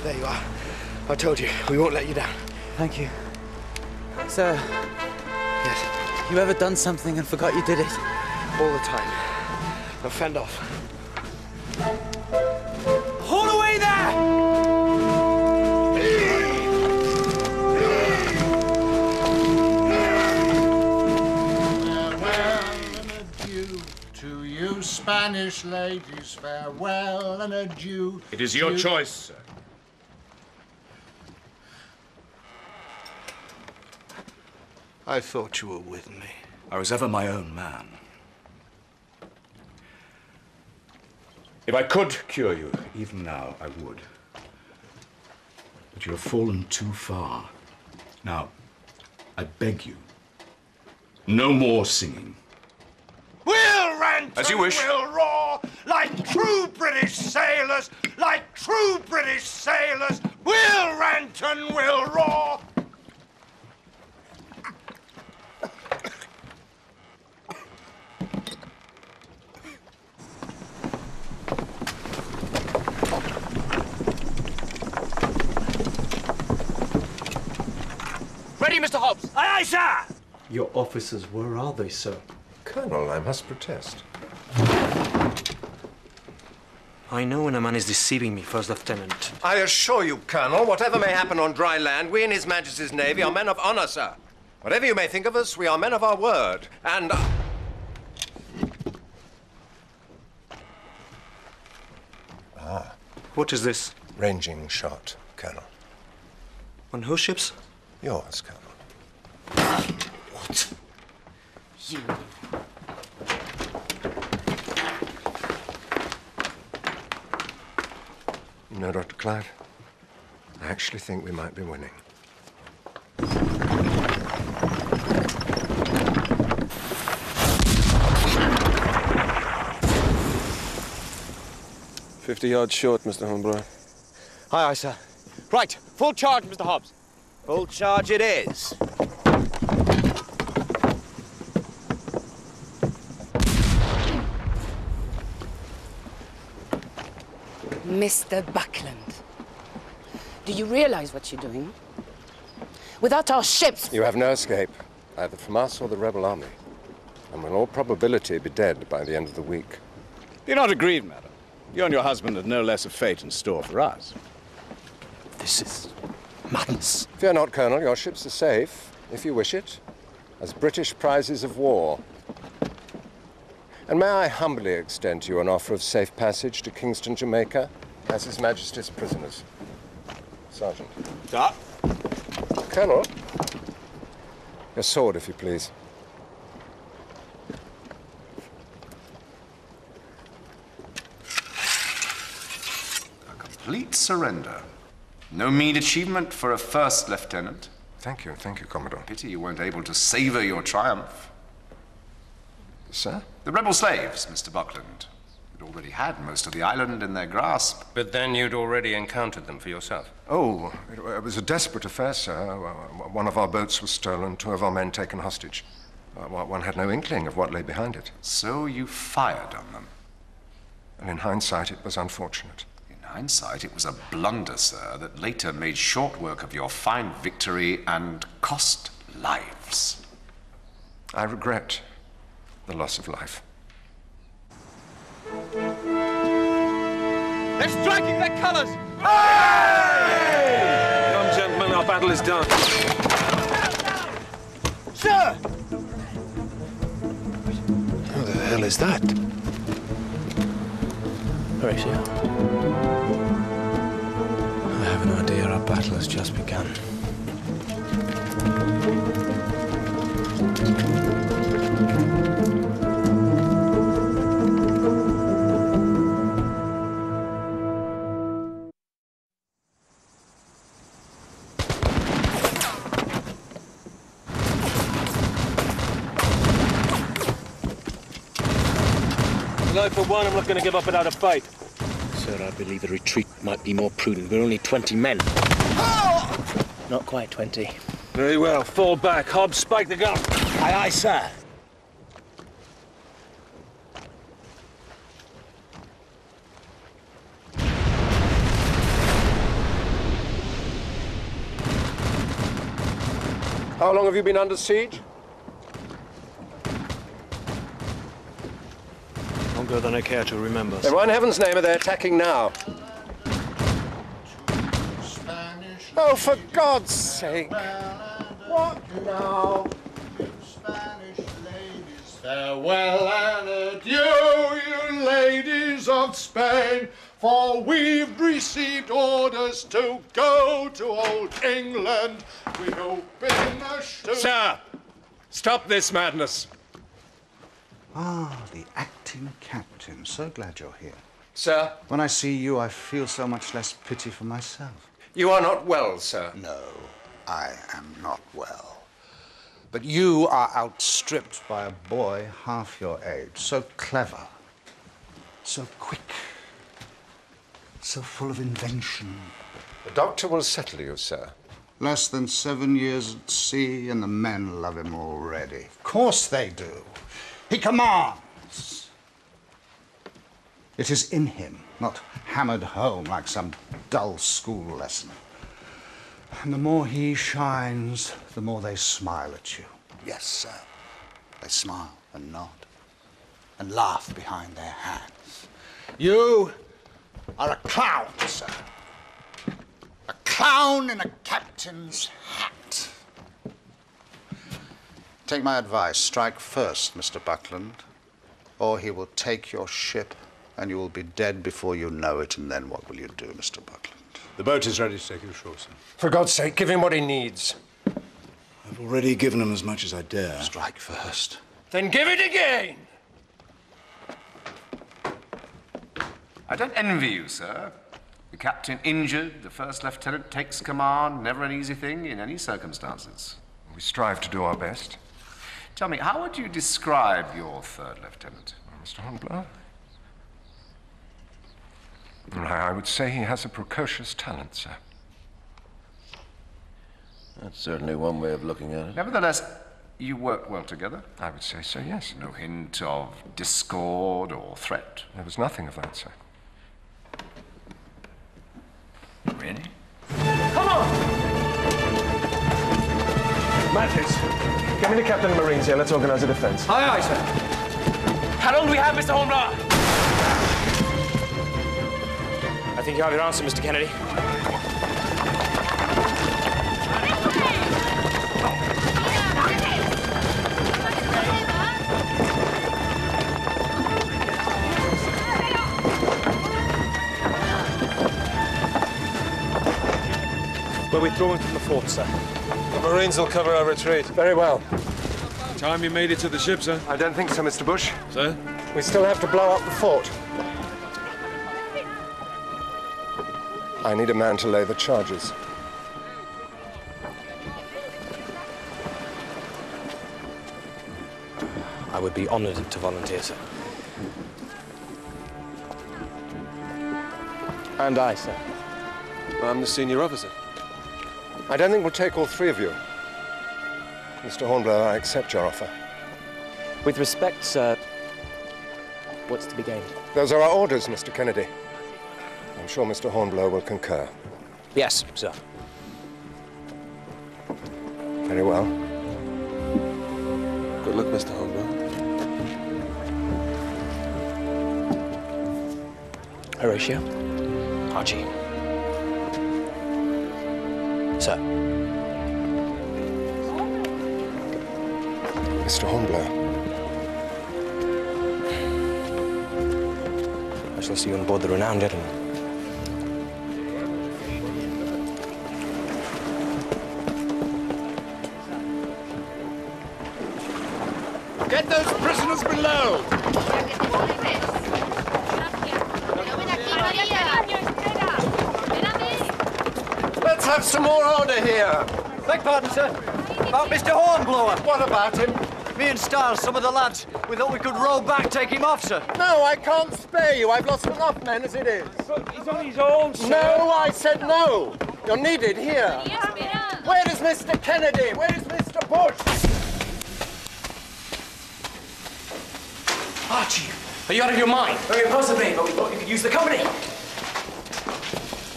There you are. I told you, we won't let you down. Thank you. Sir. Yes. You ever done something and forgot you did it? All the time. Now fend off. Haul away there! Farewell and adieu to you, Spanish ladies. Farewell and adieu. It is your choice, sir. I thought you were with me. I was ever my own man. If I could cure you, even now, I would. But you have fallen too far. Now, I beg you, no more singing. We'll rant As you and wish. we'll roar like true British sailors, like true British sailors. We'll rant and we'll roar. Ready, Mr. Hobbs? Aye, aye, sir! Your officers, where are they, sir? Colonel, I must protest. I know when a man is deceiving me, First Lieutenant. I assure you, Colonel, whatever may happen on dry land, we in His Majesty's Navy are men of honor, sir. Whatever you may think of us, we are men of our word. And... What is this? Ranging shot, Colonel. On whose ships? Yours, Colonel. What? You. No, Dr. Clyde. I actually think we might be winning. "50 yards short, Mr. Hornblower." Aye, aye, sir. Right, full charge, Mr. Hobbs. Full charge it is. Mr. Buckland, do you realize what you're doing? Without our ships... You have no escape, either from us or the rebel army, and will in all probability be dead by the end of the week. You're not aggrieved, madam. You and your husband have no less of fate in store for us. This is madness. Fear not, Colonel. Your ships are safe, if you wish it, as British prizes of war. And may I humbly extend to you an offer of safe passage to Kingston, Jamaica, as His Majesty's prisoners. Sergeant. Sir? Colonel, your sword, if you please. Complete surrender. No mean achievement for a first lieutenant. Thank you, Commodore. Pity you weren't able to savor your triumph. Sir? The rebel slaves, Mr. Buckland. You'd already had most of the island in their grasp. But then you'd already encountered them for yourself. Oh, it was a desperate affair, sir. One of our boats was stolen, 2 of our men taken hostage. One had no inkling of what lay behind it. So you fired on them? And in hindsight, it was unfortunate. In hindsight, it was a blunder, sir, that later made short work of your fine victory and cost lives. I regret the loss of life. They're striking their colours! Come, gentlemen, our battle is done. Sir! Who the hell is that? Horatio, I have an idea our battle has just begun. I, for one, am not going to give up without a fight. Sir, I believe a retreat might be more prudent. We're only 20 men. Not quite 20. Very well. Fall back. Hobbs, spike the gun. Aye, aye, sir. How long have you been under siege? Longer than I care to remember. Then why in heaven's name are they attacking now? Oh, for God's sake! What now? Farewell and adieu, you ladies of Spain, for we've received orders to go to old England. We open the shoe. Sir! Stop this madness! Ah, the acting captain. So glad you're here. Sir? When I see you, I feel so much less pity for myself. You are not well, sir. No, I am not well. But you are outstripped by a boy half your age. So clever, so quick, so full of invention. The doctor will settle you, sir. Less than 7 years at sea, and the men love him already. Of course they do. He commands. It is in him, not hammered home like some dull school lesson. And the more he shines, the more they smile at you. Yes, sir. They smile and nod and laugh behind their hands. You are a clown, sir. A clown in a captain's hat. Take my advice. Strike first, Mr. Buckland, or he will take your ship and you will be dead before you know it, and then what will you do, Mr. Buckland? The boat is ready to take you ashore, sir. For God's sake, give him what he needs. I've already given him as much as I dare. Strike first. Then give it again! I don't envy you, sir. The captain injured, the first lieutenant takes command, never an easy thing in any circumstances. We strive to do our best. Tell me, how would you describe your third lieutenant? Mr. Hornblower? I would say he has a precocious talent, sir. That's certainly one way of looking at it. Nevertheless, you worked well together? I would say so, yes. No hint of discord or threat? There was nothing of that, sir. Really? Come on! Matthews, get me the captain of Marines here. Let's organize a defense. Aye, aye, sir. How long do we have, Mr. Hornblower? I think you have your answer, Mr. Kennedy. We're withdrawing from the fort, sir. The Marines will cover our retreat. Very well. Time you made it to the ship, sir? I don't think so, Mr. Bush. Sir? We still have to blow up the fort. I need a man to lay the charges. I would be honored to volunteer, sir. And I, sir. I'm the senior officer. I don't think we'll take all three of you. Mr. Hornblower, I accept your offer. With respect, sir, what's to be gained? Those are our orders, Mr. Kennedy. I'm sure Mr. Hornblower will concur. Yes, sir. Very well. Good luck, Mr. Hornblower. Horatio. Archie. Sir. Mr. Hornblower. I shall see you on board the Renowned, gentlemen. Get those prisoners below! Let's have some more order here. Beg pardon, sir. About Mr. Hornblower. What about him? Me and Stiles, some of the lads, we thought we could row back, take him off, sir. No, I can't spare you. I've lost enough men as it is. But he's on his own, sir. No, I said no. You're needed here. Where is Mr. Kennedy? Where is Mr. Bush? Archie, are you out of your mind? Very possibly, but we thought you could use the company.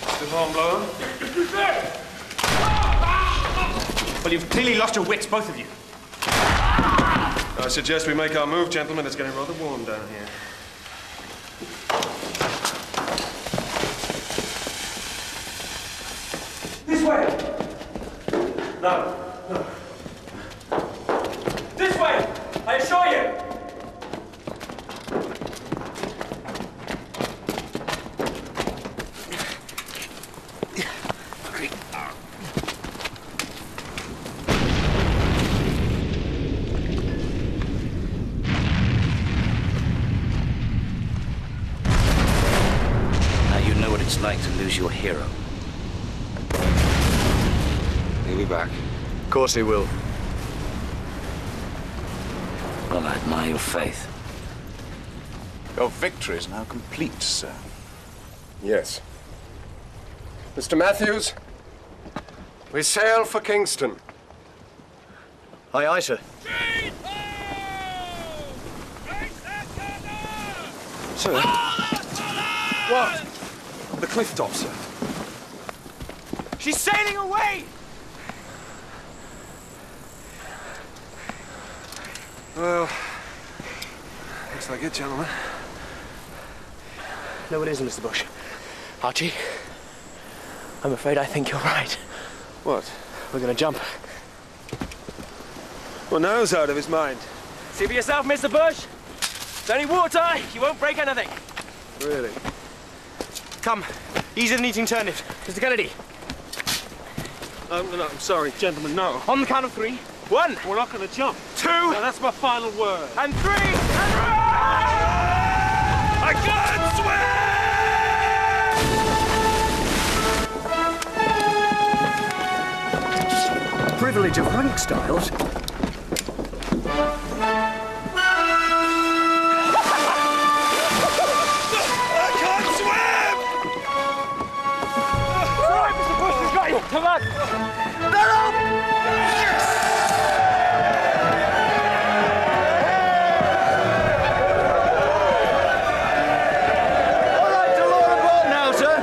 Mr. Hornblower? Well, you've clearly lost your wits, both of you. I suggest we make our move, gentlemen. It's getting rather warm down here. This way! No, no. This way! I assure you! It's like to lose your hero. He'll be back. Of course he will. Well, I admire your faith. Your victory is now complete, sir. Yes. Mr. Matthews, we sail for Kingston. Aye, aye, sir. Sir? What? The cliff top, sir. She's sailing away! Well, looks like it, gentlemen. No, it isn't, Mr. Bush. Archie, I'm afraid I think you're right. What? We're gonna jump. Well, now he's out of his mind. See for yourself, Mr. Bush. It's only water. You won't break anything. Really? Come, ease an eating turnip. Mr. Kennedy. No, I'm sorry, gentlemen, no. On the count of 3. 1. We're not going to jump. 2. No, that's my final word. And 3. And run! I can't swim! privilege of rank, Styles. Come on! All right, to lower aboard now, sir.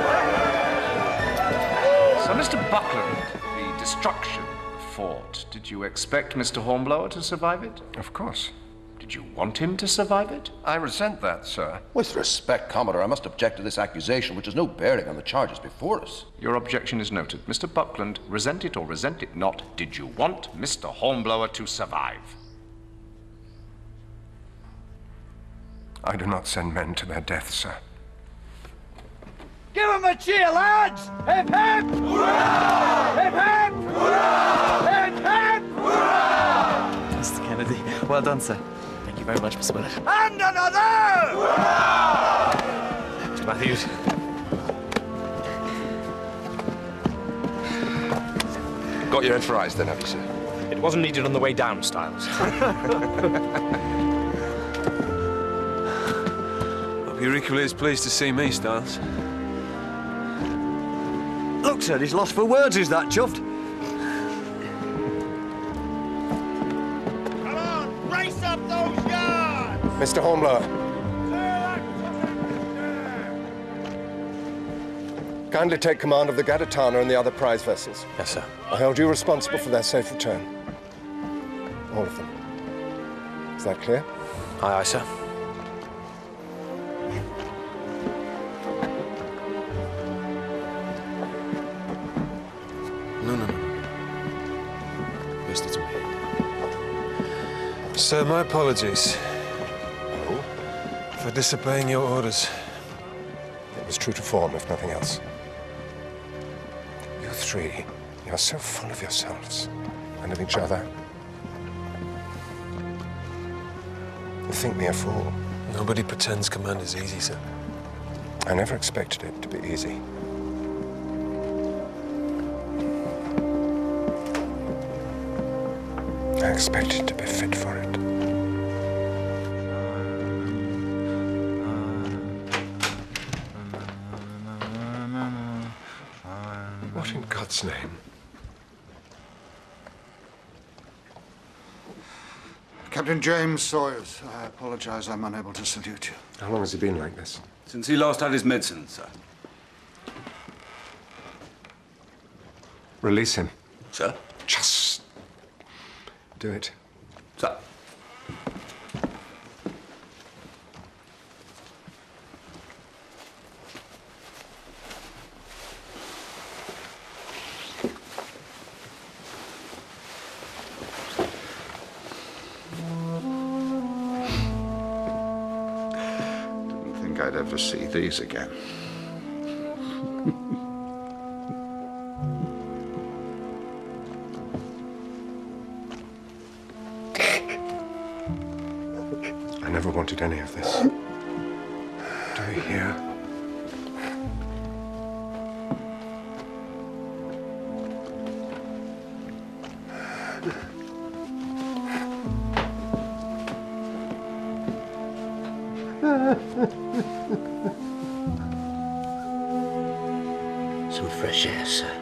So, Mr. Buckland, the destruction of the fort, did you expect Mr. Hornblower to survive it? Of course. Did you want him to survive it? I resent that, sir. With respect, Commodore, I must object to this accusation, which has no bearing on the charges before us. Your objection is noted. Mr. Buckland, resent it or resent it not, did you want Mr. Hornblower to survive? I do not send men to their death, sir. Give him a cheer, lads! Hip hip! Hurrah! Hip hip! Hurrah! Hip hip! Hurrah! Mr. Kennedy, well done, sir. Thank you very much, Mr. Willett. And another! Hurrah! Mr. Matthews. Got your head for eyes then, have you, sir? It wasn't needed on the way down, Styles. Hope you're equally as pleased to see me, Styles. Look, sir, he's lost for words, is that, chuffed? Come on, race up those yards! Mr. Hornblower. Kindly take command of the Gadatana and the other prize vessels. Yes, sir. I hold you responsible for their safe return. All of them. Is that clear? Aye, aye, sir. No. Best it's me. Sir, my apologies. For disobeying your orders. It was true to form, if nothing else. You three, you're so full of yourselves and of each other. You think me a fool. Nobody pretends command is easy, sir. I never expected it to be easy. I expected to be fit for it. What in God's name? Captain James Sawyers, I apologize I'm unable to salute you. How long has he been like this? Since he last had his medicine, sir. Release him. Sir? Just do it. Sir. Didn't think I'd ever see these again. I never wanted any of this. Do you hear? Some fresh air, sir.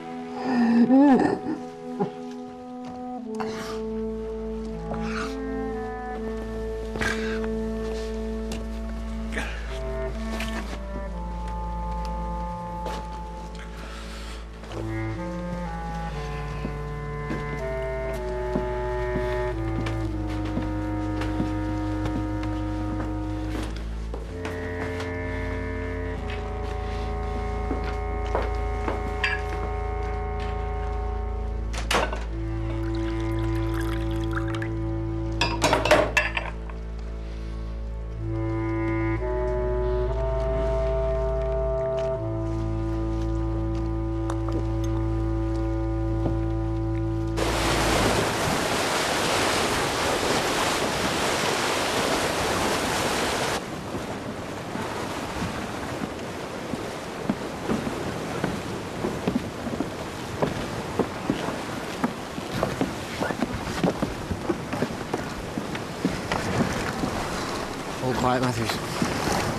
all quiet, Matthews?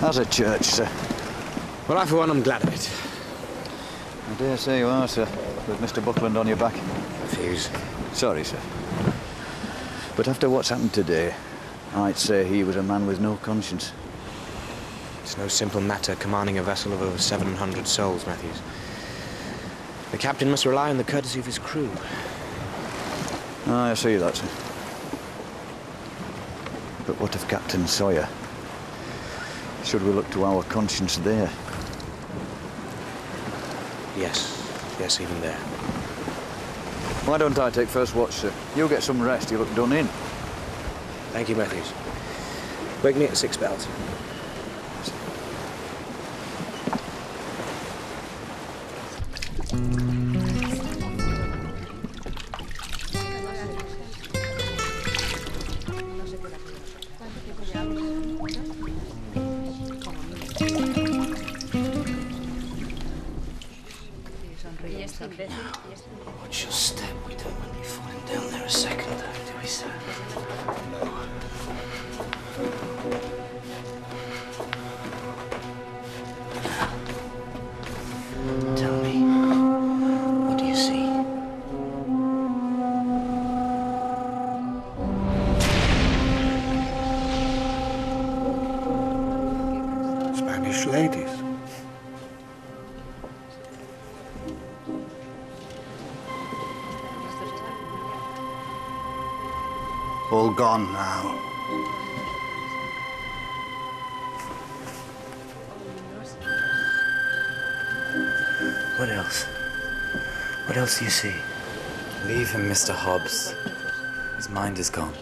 As a church, sir. Well, I, for one, am glad of it. I dare say you are, sir, with Mr. Buckland on your back. Matthews. Sorry, sir. But after what's happened today, I'd say he was a man with no conscience. It's no simple matter commanding a vessel of over 700 souls, Matthews. The captain must rely on the courtesy of his crew. I see that, sir. But what of Captain Sawyer? Should we look to our conscience there? Yes, even there. Why don't I take first watch, sir? You get some rest, you look done in. Thank you, Matthews. Wake me at 6 bells. Watch your step. We don't want you falling down there a second, do we, sir? Tell me, what do you see? Spanish ladies. All gone now. What else? What else do you see? Leave him, Mr. Hobbs. His mind is gone.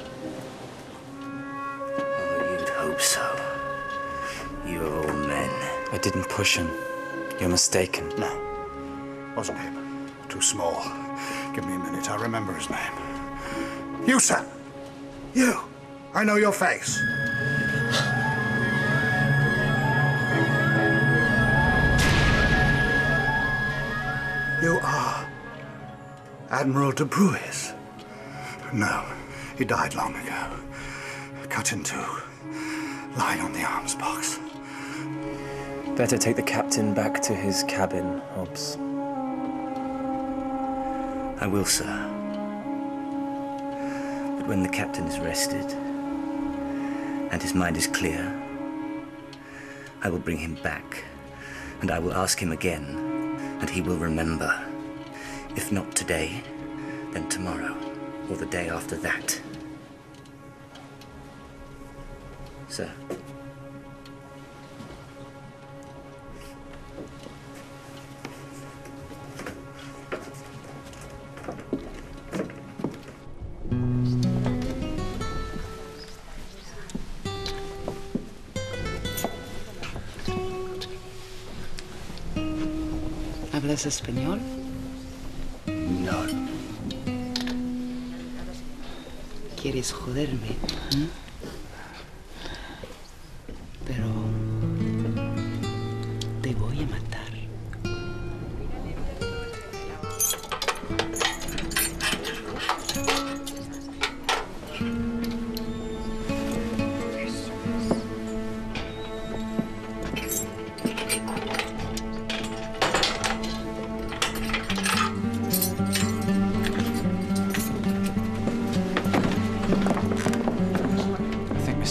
Oh, you'd hope so. You of all men. I didn't push him. You're mistaken. No. Wasn't him. Too small. Give me a minute. I remember his name. You, sir. You. I know your face. You are Admiral de Bruys. No, he died long ago. Cut in two, lying on the arms box. Better take the captain back to his cabin, Hobbs. I will, sir. But when the captain is rested and his mind is clear, I will bring him back and I will ask him again, and he will remember. If not today, then tomorrow, or the day after that. Sir. ¿Hablas español? No. ¿Quieres joderme? ¿Mm? Pero te voy a matar.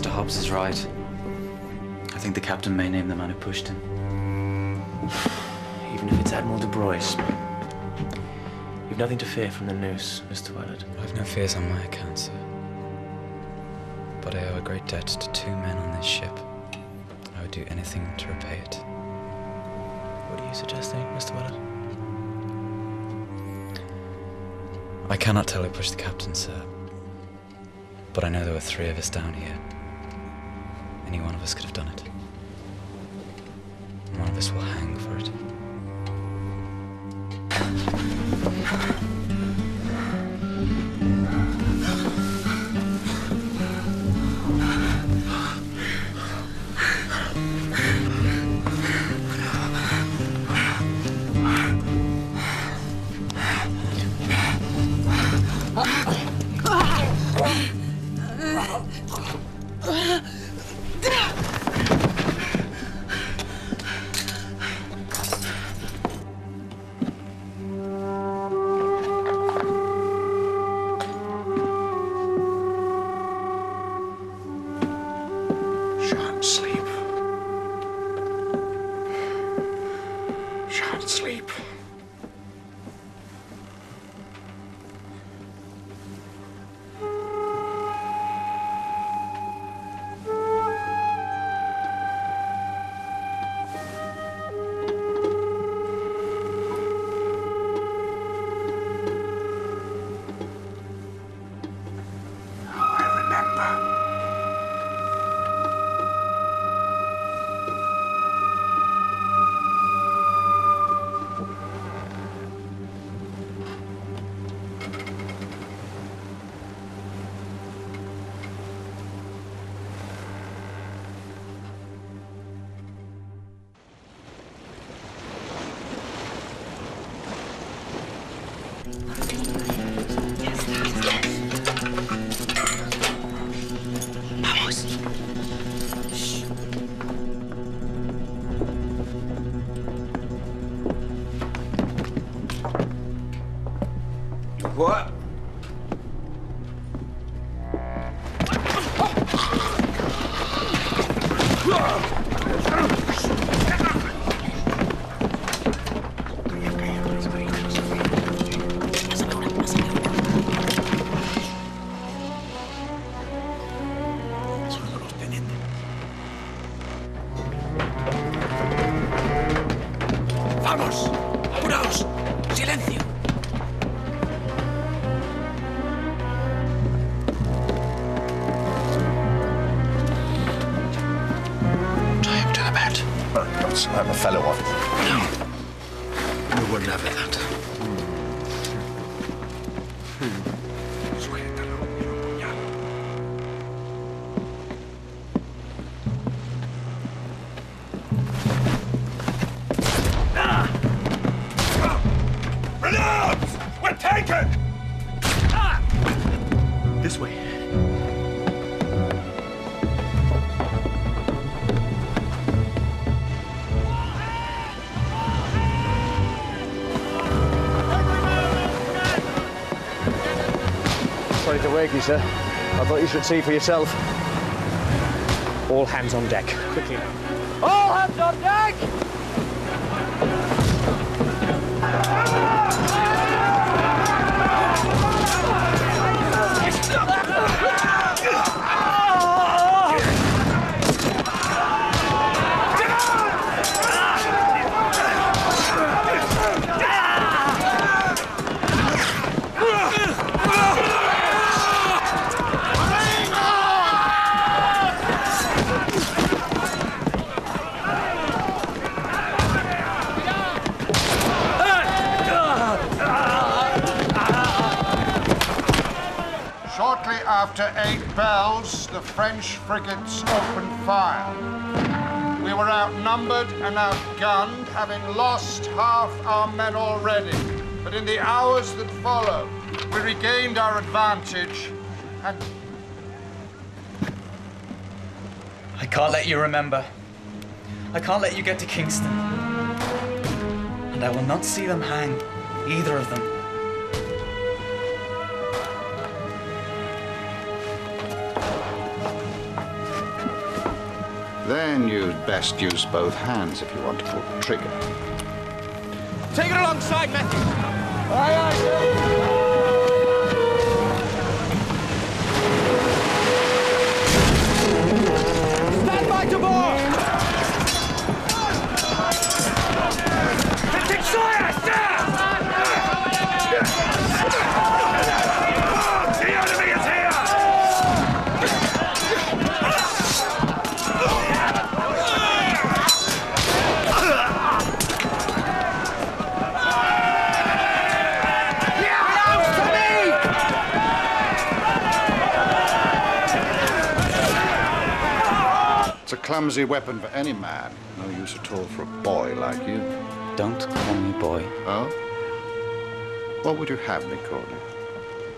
Hobbs is right. I think the captain may name the man who pushed him. Even if it's Admiral de Bruys. You've nothing to fear from the noose, Mr. Wellard. I've no fears on my account, sir. But I owe a great debt to 2 men on this ship. I would do anything to repay it. What are you suggesting, Mr. Wellard? I cannot tell who pushed the captain, sir. But I know there were 3 of us down here. Any one of us could have done it. And one of us will hang for it. Shan't sleep. Shan't sleep. What? ¡Vamos! ¡Apuraos! ¡Silencio! Tie him to the bed. I'm a fellow officer. No. We were never that. We're taken! This way. Sorry to wake you, sir. I thought you should see for yourself. All hands on deck. Quickly. All hands on deck! Shortly after 8 bells, the French frigates opened fire. We were outnumbered and outgunned, having lost half our men already. But in the hours that followed, we regained our advantage and... I can't let you remember. I can't let you get to Kingston. And I will not see them hang, either of them. Then you'd best use both hands if you want to pull the trigger. Take it alongside, Matthew. Aye, aye, stand by to board! Take fire! The enemy is here! It's a clumsy weapon for any man. No use at all for a boy like you. Don't call me boy. Oh? What would you have me call you?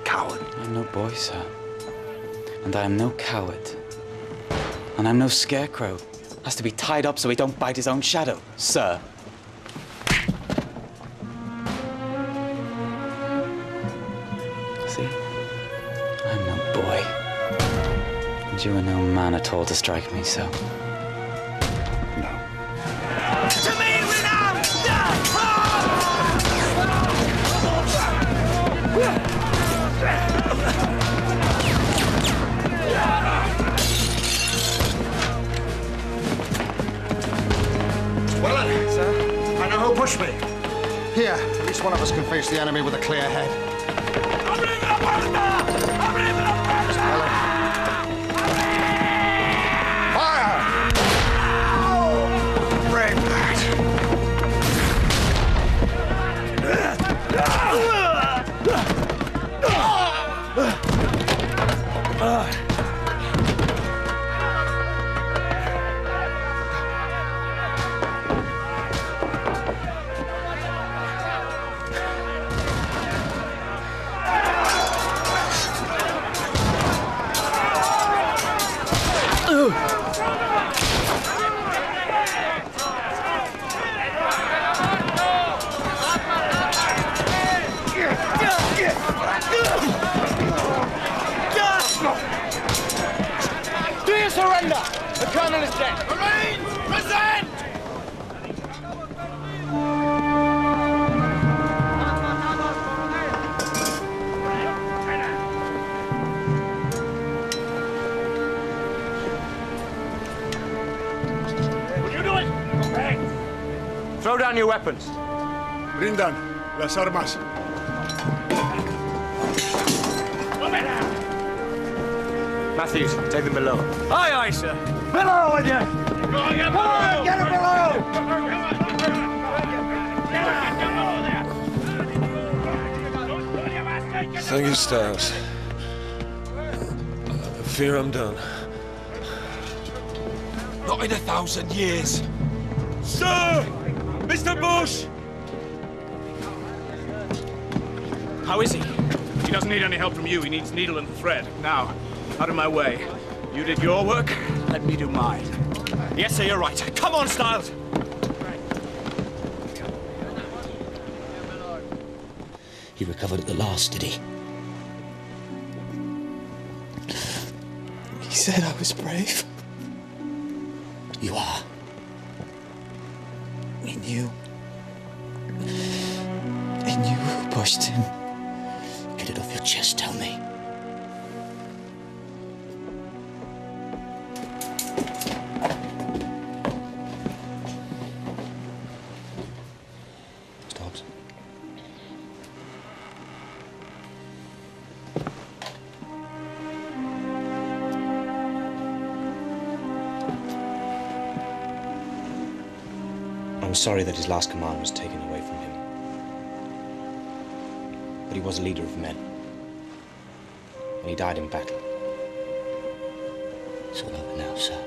Coward. I'm no boy, sir. And I am no coward. And I'm no scarecrow. Has to be tied up so he don't bite his own shadow, sir. See? I'm no boy. And you are no man at all to strike me so. To me, renown! Well, sir, I know who pushed me. Here, at least one of us can face the enemy with a clear head. Fire! Brave lad. Do you surrender? The colonel is dead. Marines, present! Will you do it? Okay. Throw down your weapons. Brindan las armas. Matthews, take them below. Aye, aye, sir. Below with you! Come on, get him below! Thank you, Styles. I fear I'm done. Not in 1,000 years. Sir! Mr. Bush! How is he? He doesn't need any help from you. He needs needle and thread. Now, out of my way. You did your work, let me do mine. Yes, sir, you're right. Come on, Styles! He recovered at the last, did he? He said I was brave. You are. We knew. He knew who pushed him. Get it off your chest, tell me. Stops. I'm sorry that his last command was taken away from him. But he was a leader of men. And he died in battle. It's all over now, sir.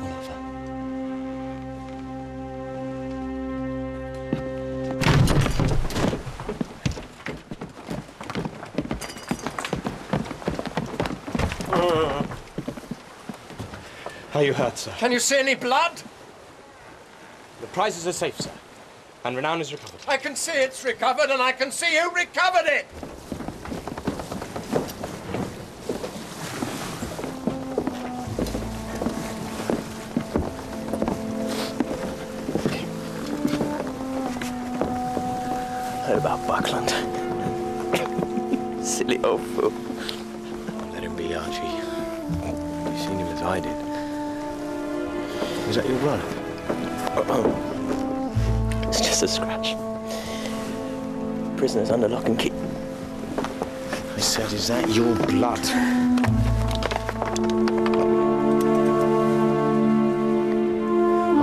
All over. How are you hurt, sir? Can you see any blood? The prizes are safe, sir. And renown is recovered. I can see it's recovered, and I can see who recovered it! Heard about Buckland. Silly old fool. Let him be, Archie. You've seen him as I did. Was that your blood? It's just a scratch. Prisoner's under lock and key. I said, is that your blood?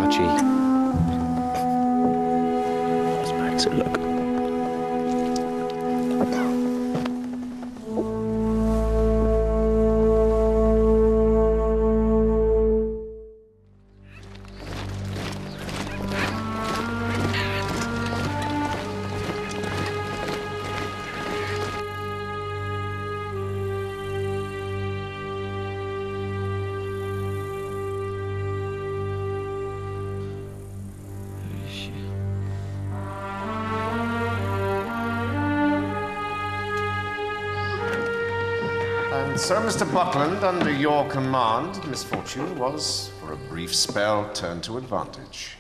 Archie. It's back to look. And so, Mr. Buckland, under your command, misfortune was, for a brief spell, turned to advantage.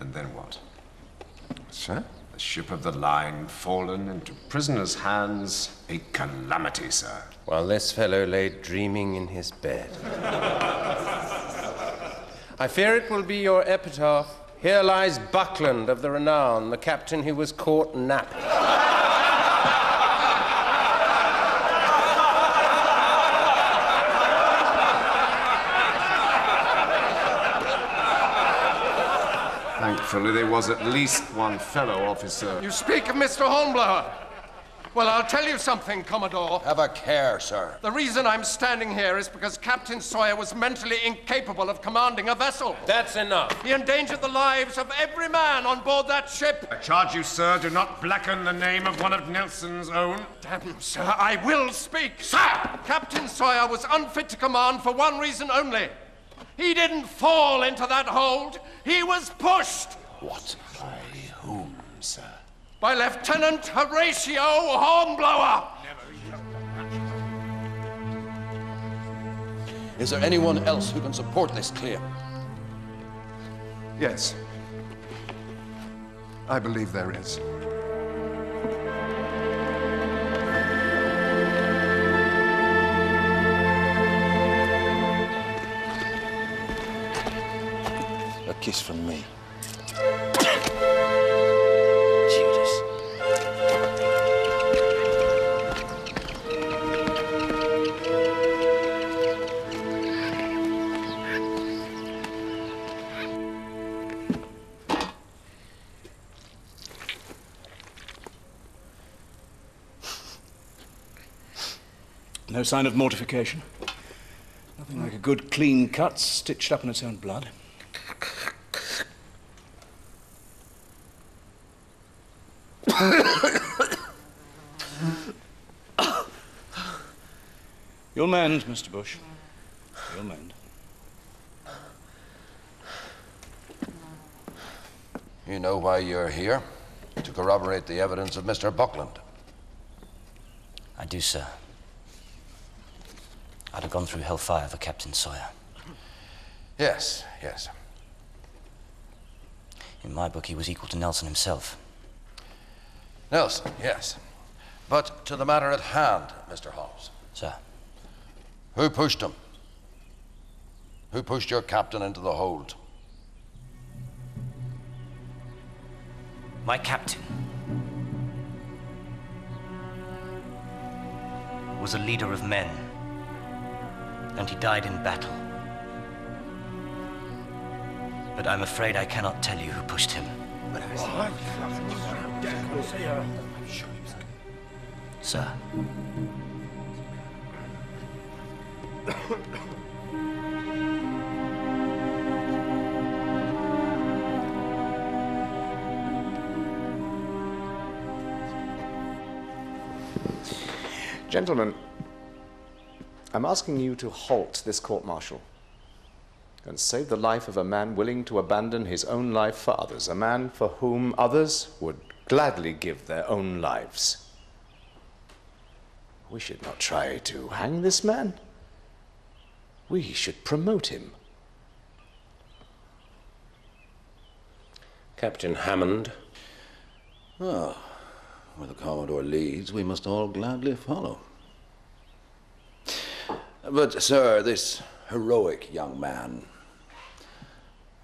And then what? Sir? The ship of the line fallen into prisoners' hands, a calamity, sir. While this fellow lay dreaming in his bed. I fear it will be your epitaph. Here lies Buckland of the renown, the captain who was caught napping. Thankfully, there was at least one fellow officer. You speak of Mr. Hornblower. Well, I'll tell you something, Commodore. Have a care, sir. The reason I'm standing here is because Captain Sawyer was mentally incapable of commanding a vessel. That's enough. He endangered the lives of every man on board that ship. I charge you, sir, do not blacken the name of one of Nelson's own. Damn, sir, I will speak. Sir! Captain Sawyer was unfit to command for one reason only. He didn't fall into that hold. He was pushed. What? By whom, sir? By Lieutenant Horatio Hornblower. Is there anyone else who can support this claim? Yes. I believe there is. A kiss from me. Judas. No sign of mortification. Nothing like a good clean cut stitched up in its own blood. You'll mend, Mr. Bush. You'll mend. You know why you're here? To corroborate the evidence of Mr. Buckland. I do, sir. I'd have gone through hellfire for Captain Sawyer. Yes, yes. In my book, he was equal to Nelson himself. Nelson, yes. But to the matter at hand, Mr. Holmes. Sir. Who pushed him? Who pushed your captain into the hold? My captain was a leader of men, and he died in battle. But I'm afraid I cannot tell you who pushed him. Sir. Gentlemen, I'm asking you to halt this court-martial and save the life of a man willing to abandon his own life for others, a man for whom others would gladly give their own lives. We should not try to hang this man. We should promote him. Captain Hammond. Oh, where the Commodore leads, we must all gladly follow. But, sir, this heroic young man,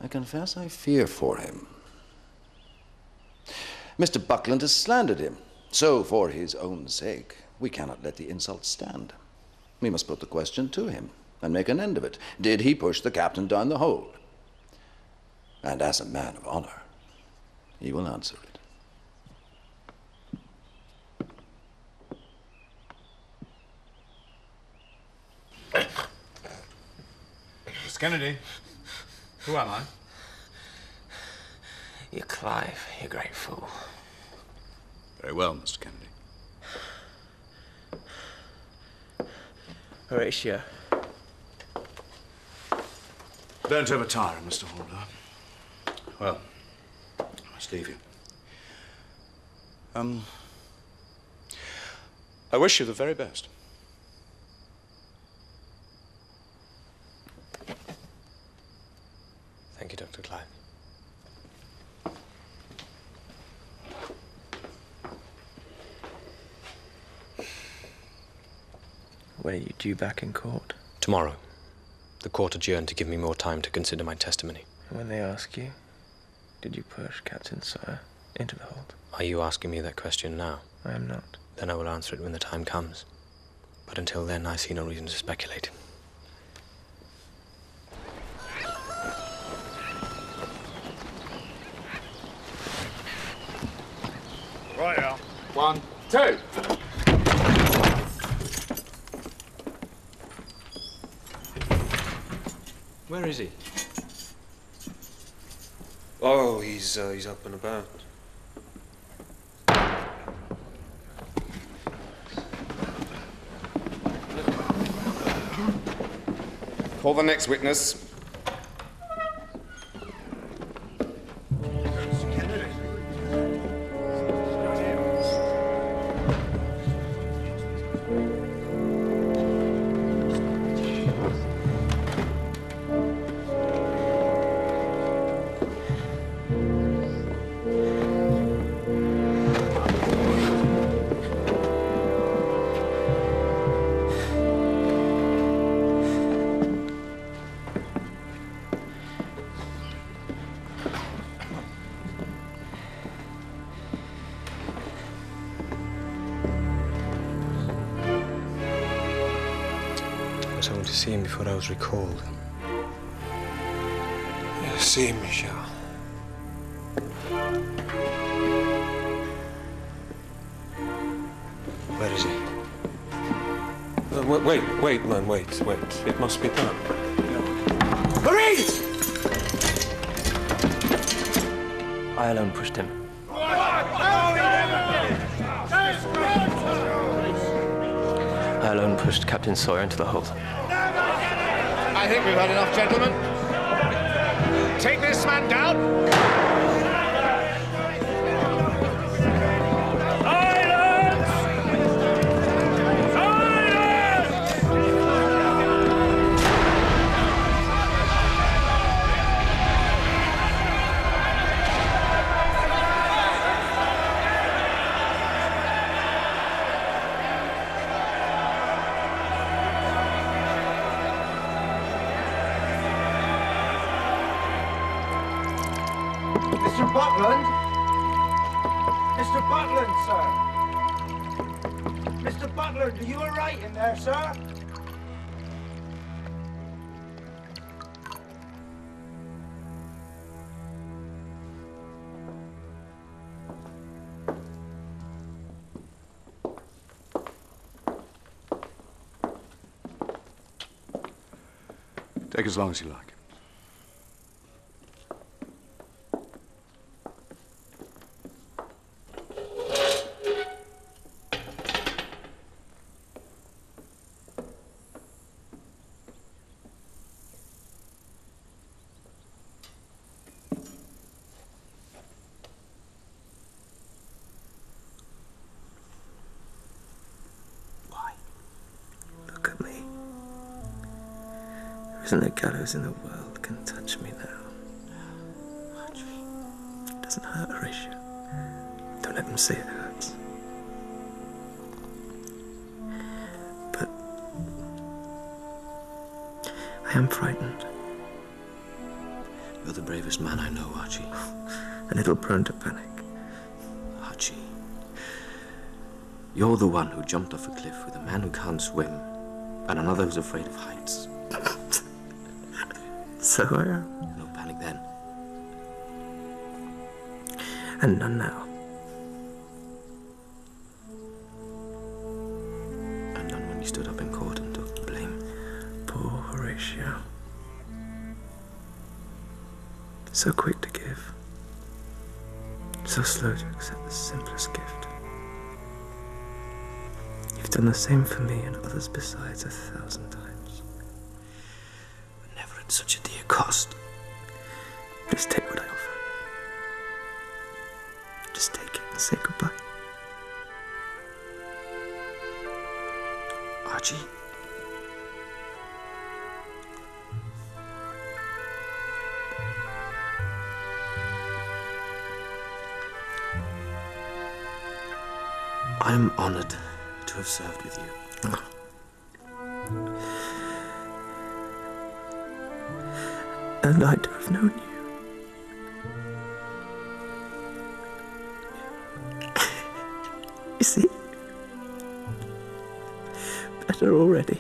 I confess I fear for him. Mr. Buckland has slandered him, so for his own sake, we cannot let the insult stand. We must put the question to him and make an end of it. Did he push the captain down the hold? And as a man of honor, he will answer it. Miss Kennedy, who am I? You're Clive, you great fool. Very well, Mr. Kennedy. Horatio. Don't overtire him, Mr. Hornblower. Well, I must leave you. I wish you the very best. When are you due back in court? Tomorrow. The court adjourned to give me more time to consider my testimony. And when they ask you, did you push Captain Sawyer into the hold? Are you asking me that question now? I am not. Then I will answer it when the time comes. But until then, I see no reason to speculate. Right now. 1, 2. Where is he? Oh, he's up and about. Call the next witness. I was hoping to see him before I was recalled. See him, Michel. Where is he? Wait, man, wait. It must be done. Marie! I alone pushed him. I alone pushed Captain Sawyer into the hold. I think we've had enough, gentlemen. Take this man down. Mr. Buckland? Mr. Buckland, sir? Mr. Buckland, are you all right in there, sir? Take as long as you like. Look at me. There isn't a gallows in the world can touch me now. It doesn't hurt, Horatio. Don't let them say it hurts. But I am frightened. You're the bravest man I know, Archie. A little prone to panic. Archie. You're the one who jumped off a cliff with a man who can't swim and another who's afraid of heights. So I am. No panic then. And none now. And none when you stood up in court and took the blame. Poor Horatio. So quick to give. So slow to accept the simplest gift. You've done the same for me and others besides 1,000 times. But never at such a dear cost. Just take what I offer. Just take it and say goodbye. Archie? I am honored to have served with you. And I to have known you. You see? Better already.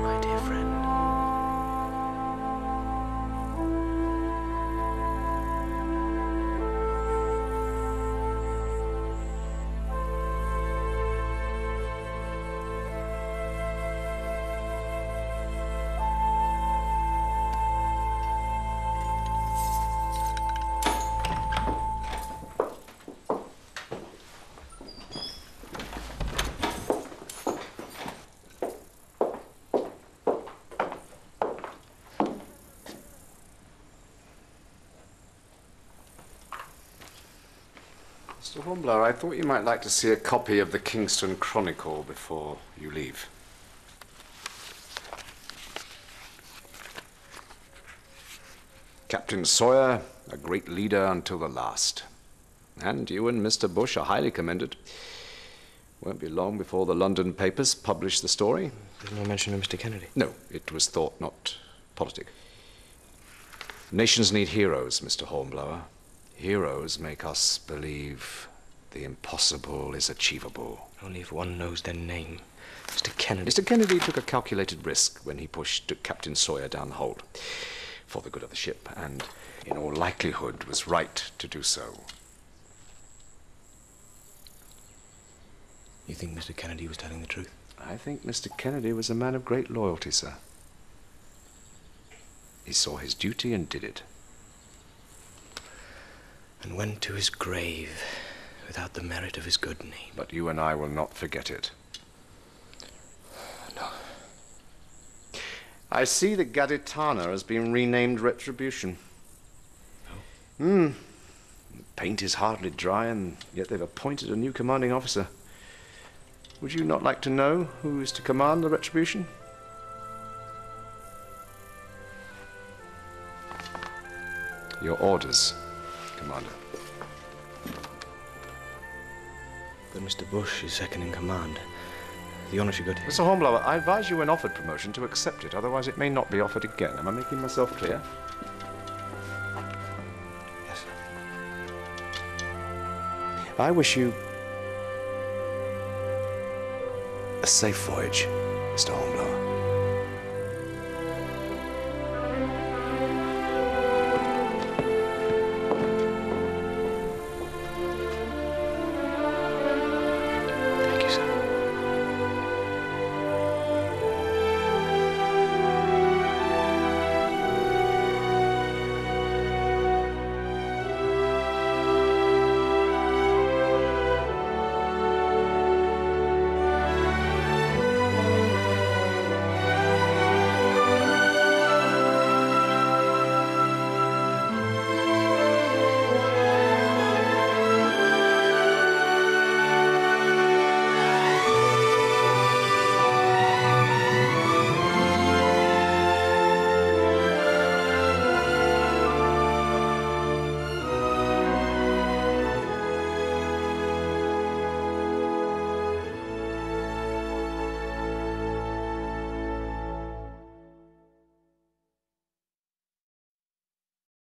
My dear friend. Mr. Hornblower, I thought you might like to see a copy of the Kingston Chronicle before you leave. Captain Sawyer, a great leader until the last. And you and Mr. Bush are highly commended. Won't be long before the London papers publish the story. There's no mention of Mr. Kennedy. No, it was thought not politic. Nations need heroes, Mr. Hornblower. Heroes make us believe the impossible is achievable. Only if one knows their name. Mr. Kennedy. Mr. Kennedy took a calculated risk when he pushed Captain Sawyer down the hold for the good of the ship, and in all likelihood was right to do so. You think Mr. Kennedy was telling the truth? I think Mr. Kennedy was a man of great loyalty, sir. He saw his duty and did it. And went to his grave without the merit of his good name. But you and I will not forget it. No. I see the Gaditana has been renamed Retribution. Oh? The paint is hardly dry, and yet they've appointed a new commanding officer. Would you not like to know who is to command the Retribution? Your orders, Commander. But Mr. Bush is second in command. The honor should go to him. Mr. Hornblower, I advise you when offered promotion to accept it, otherwise it may not be offered again. Am I making myself clear? Yes, sir. I wish you a safe voyage, Mr. Hornblower.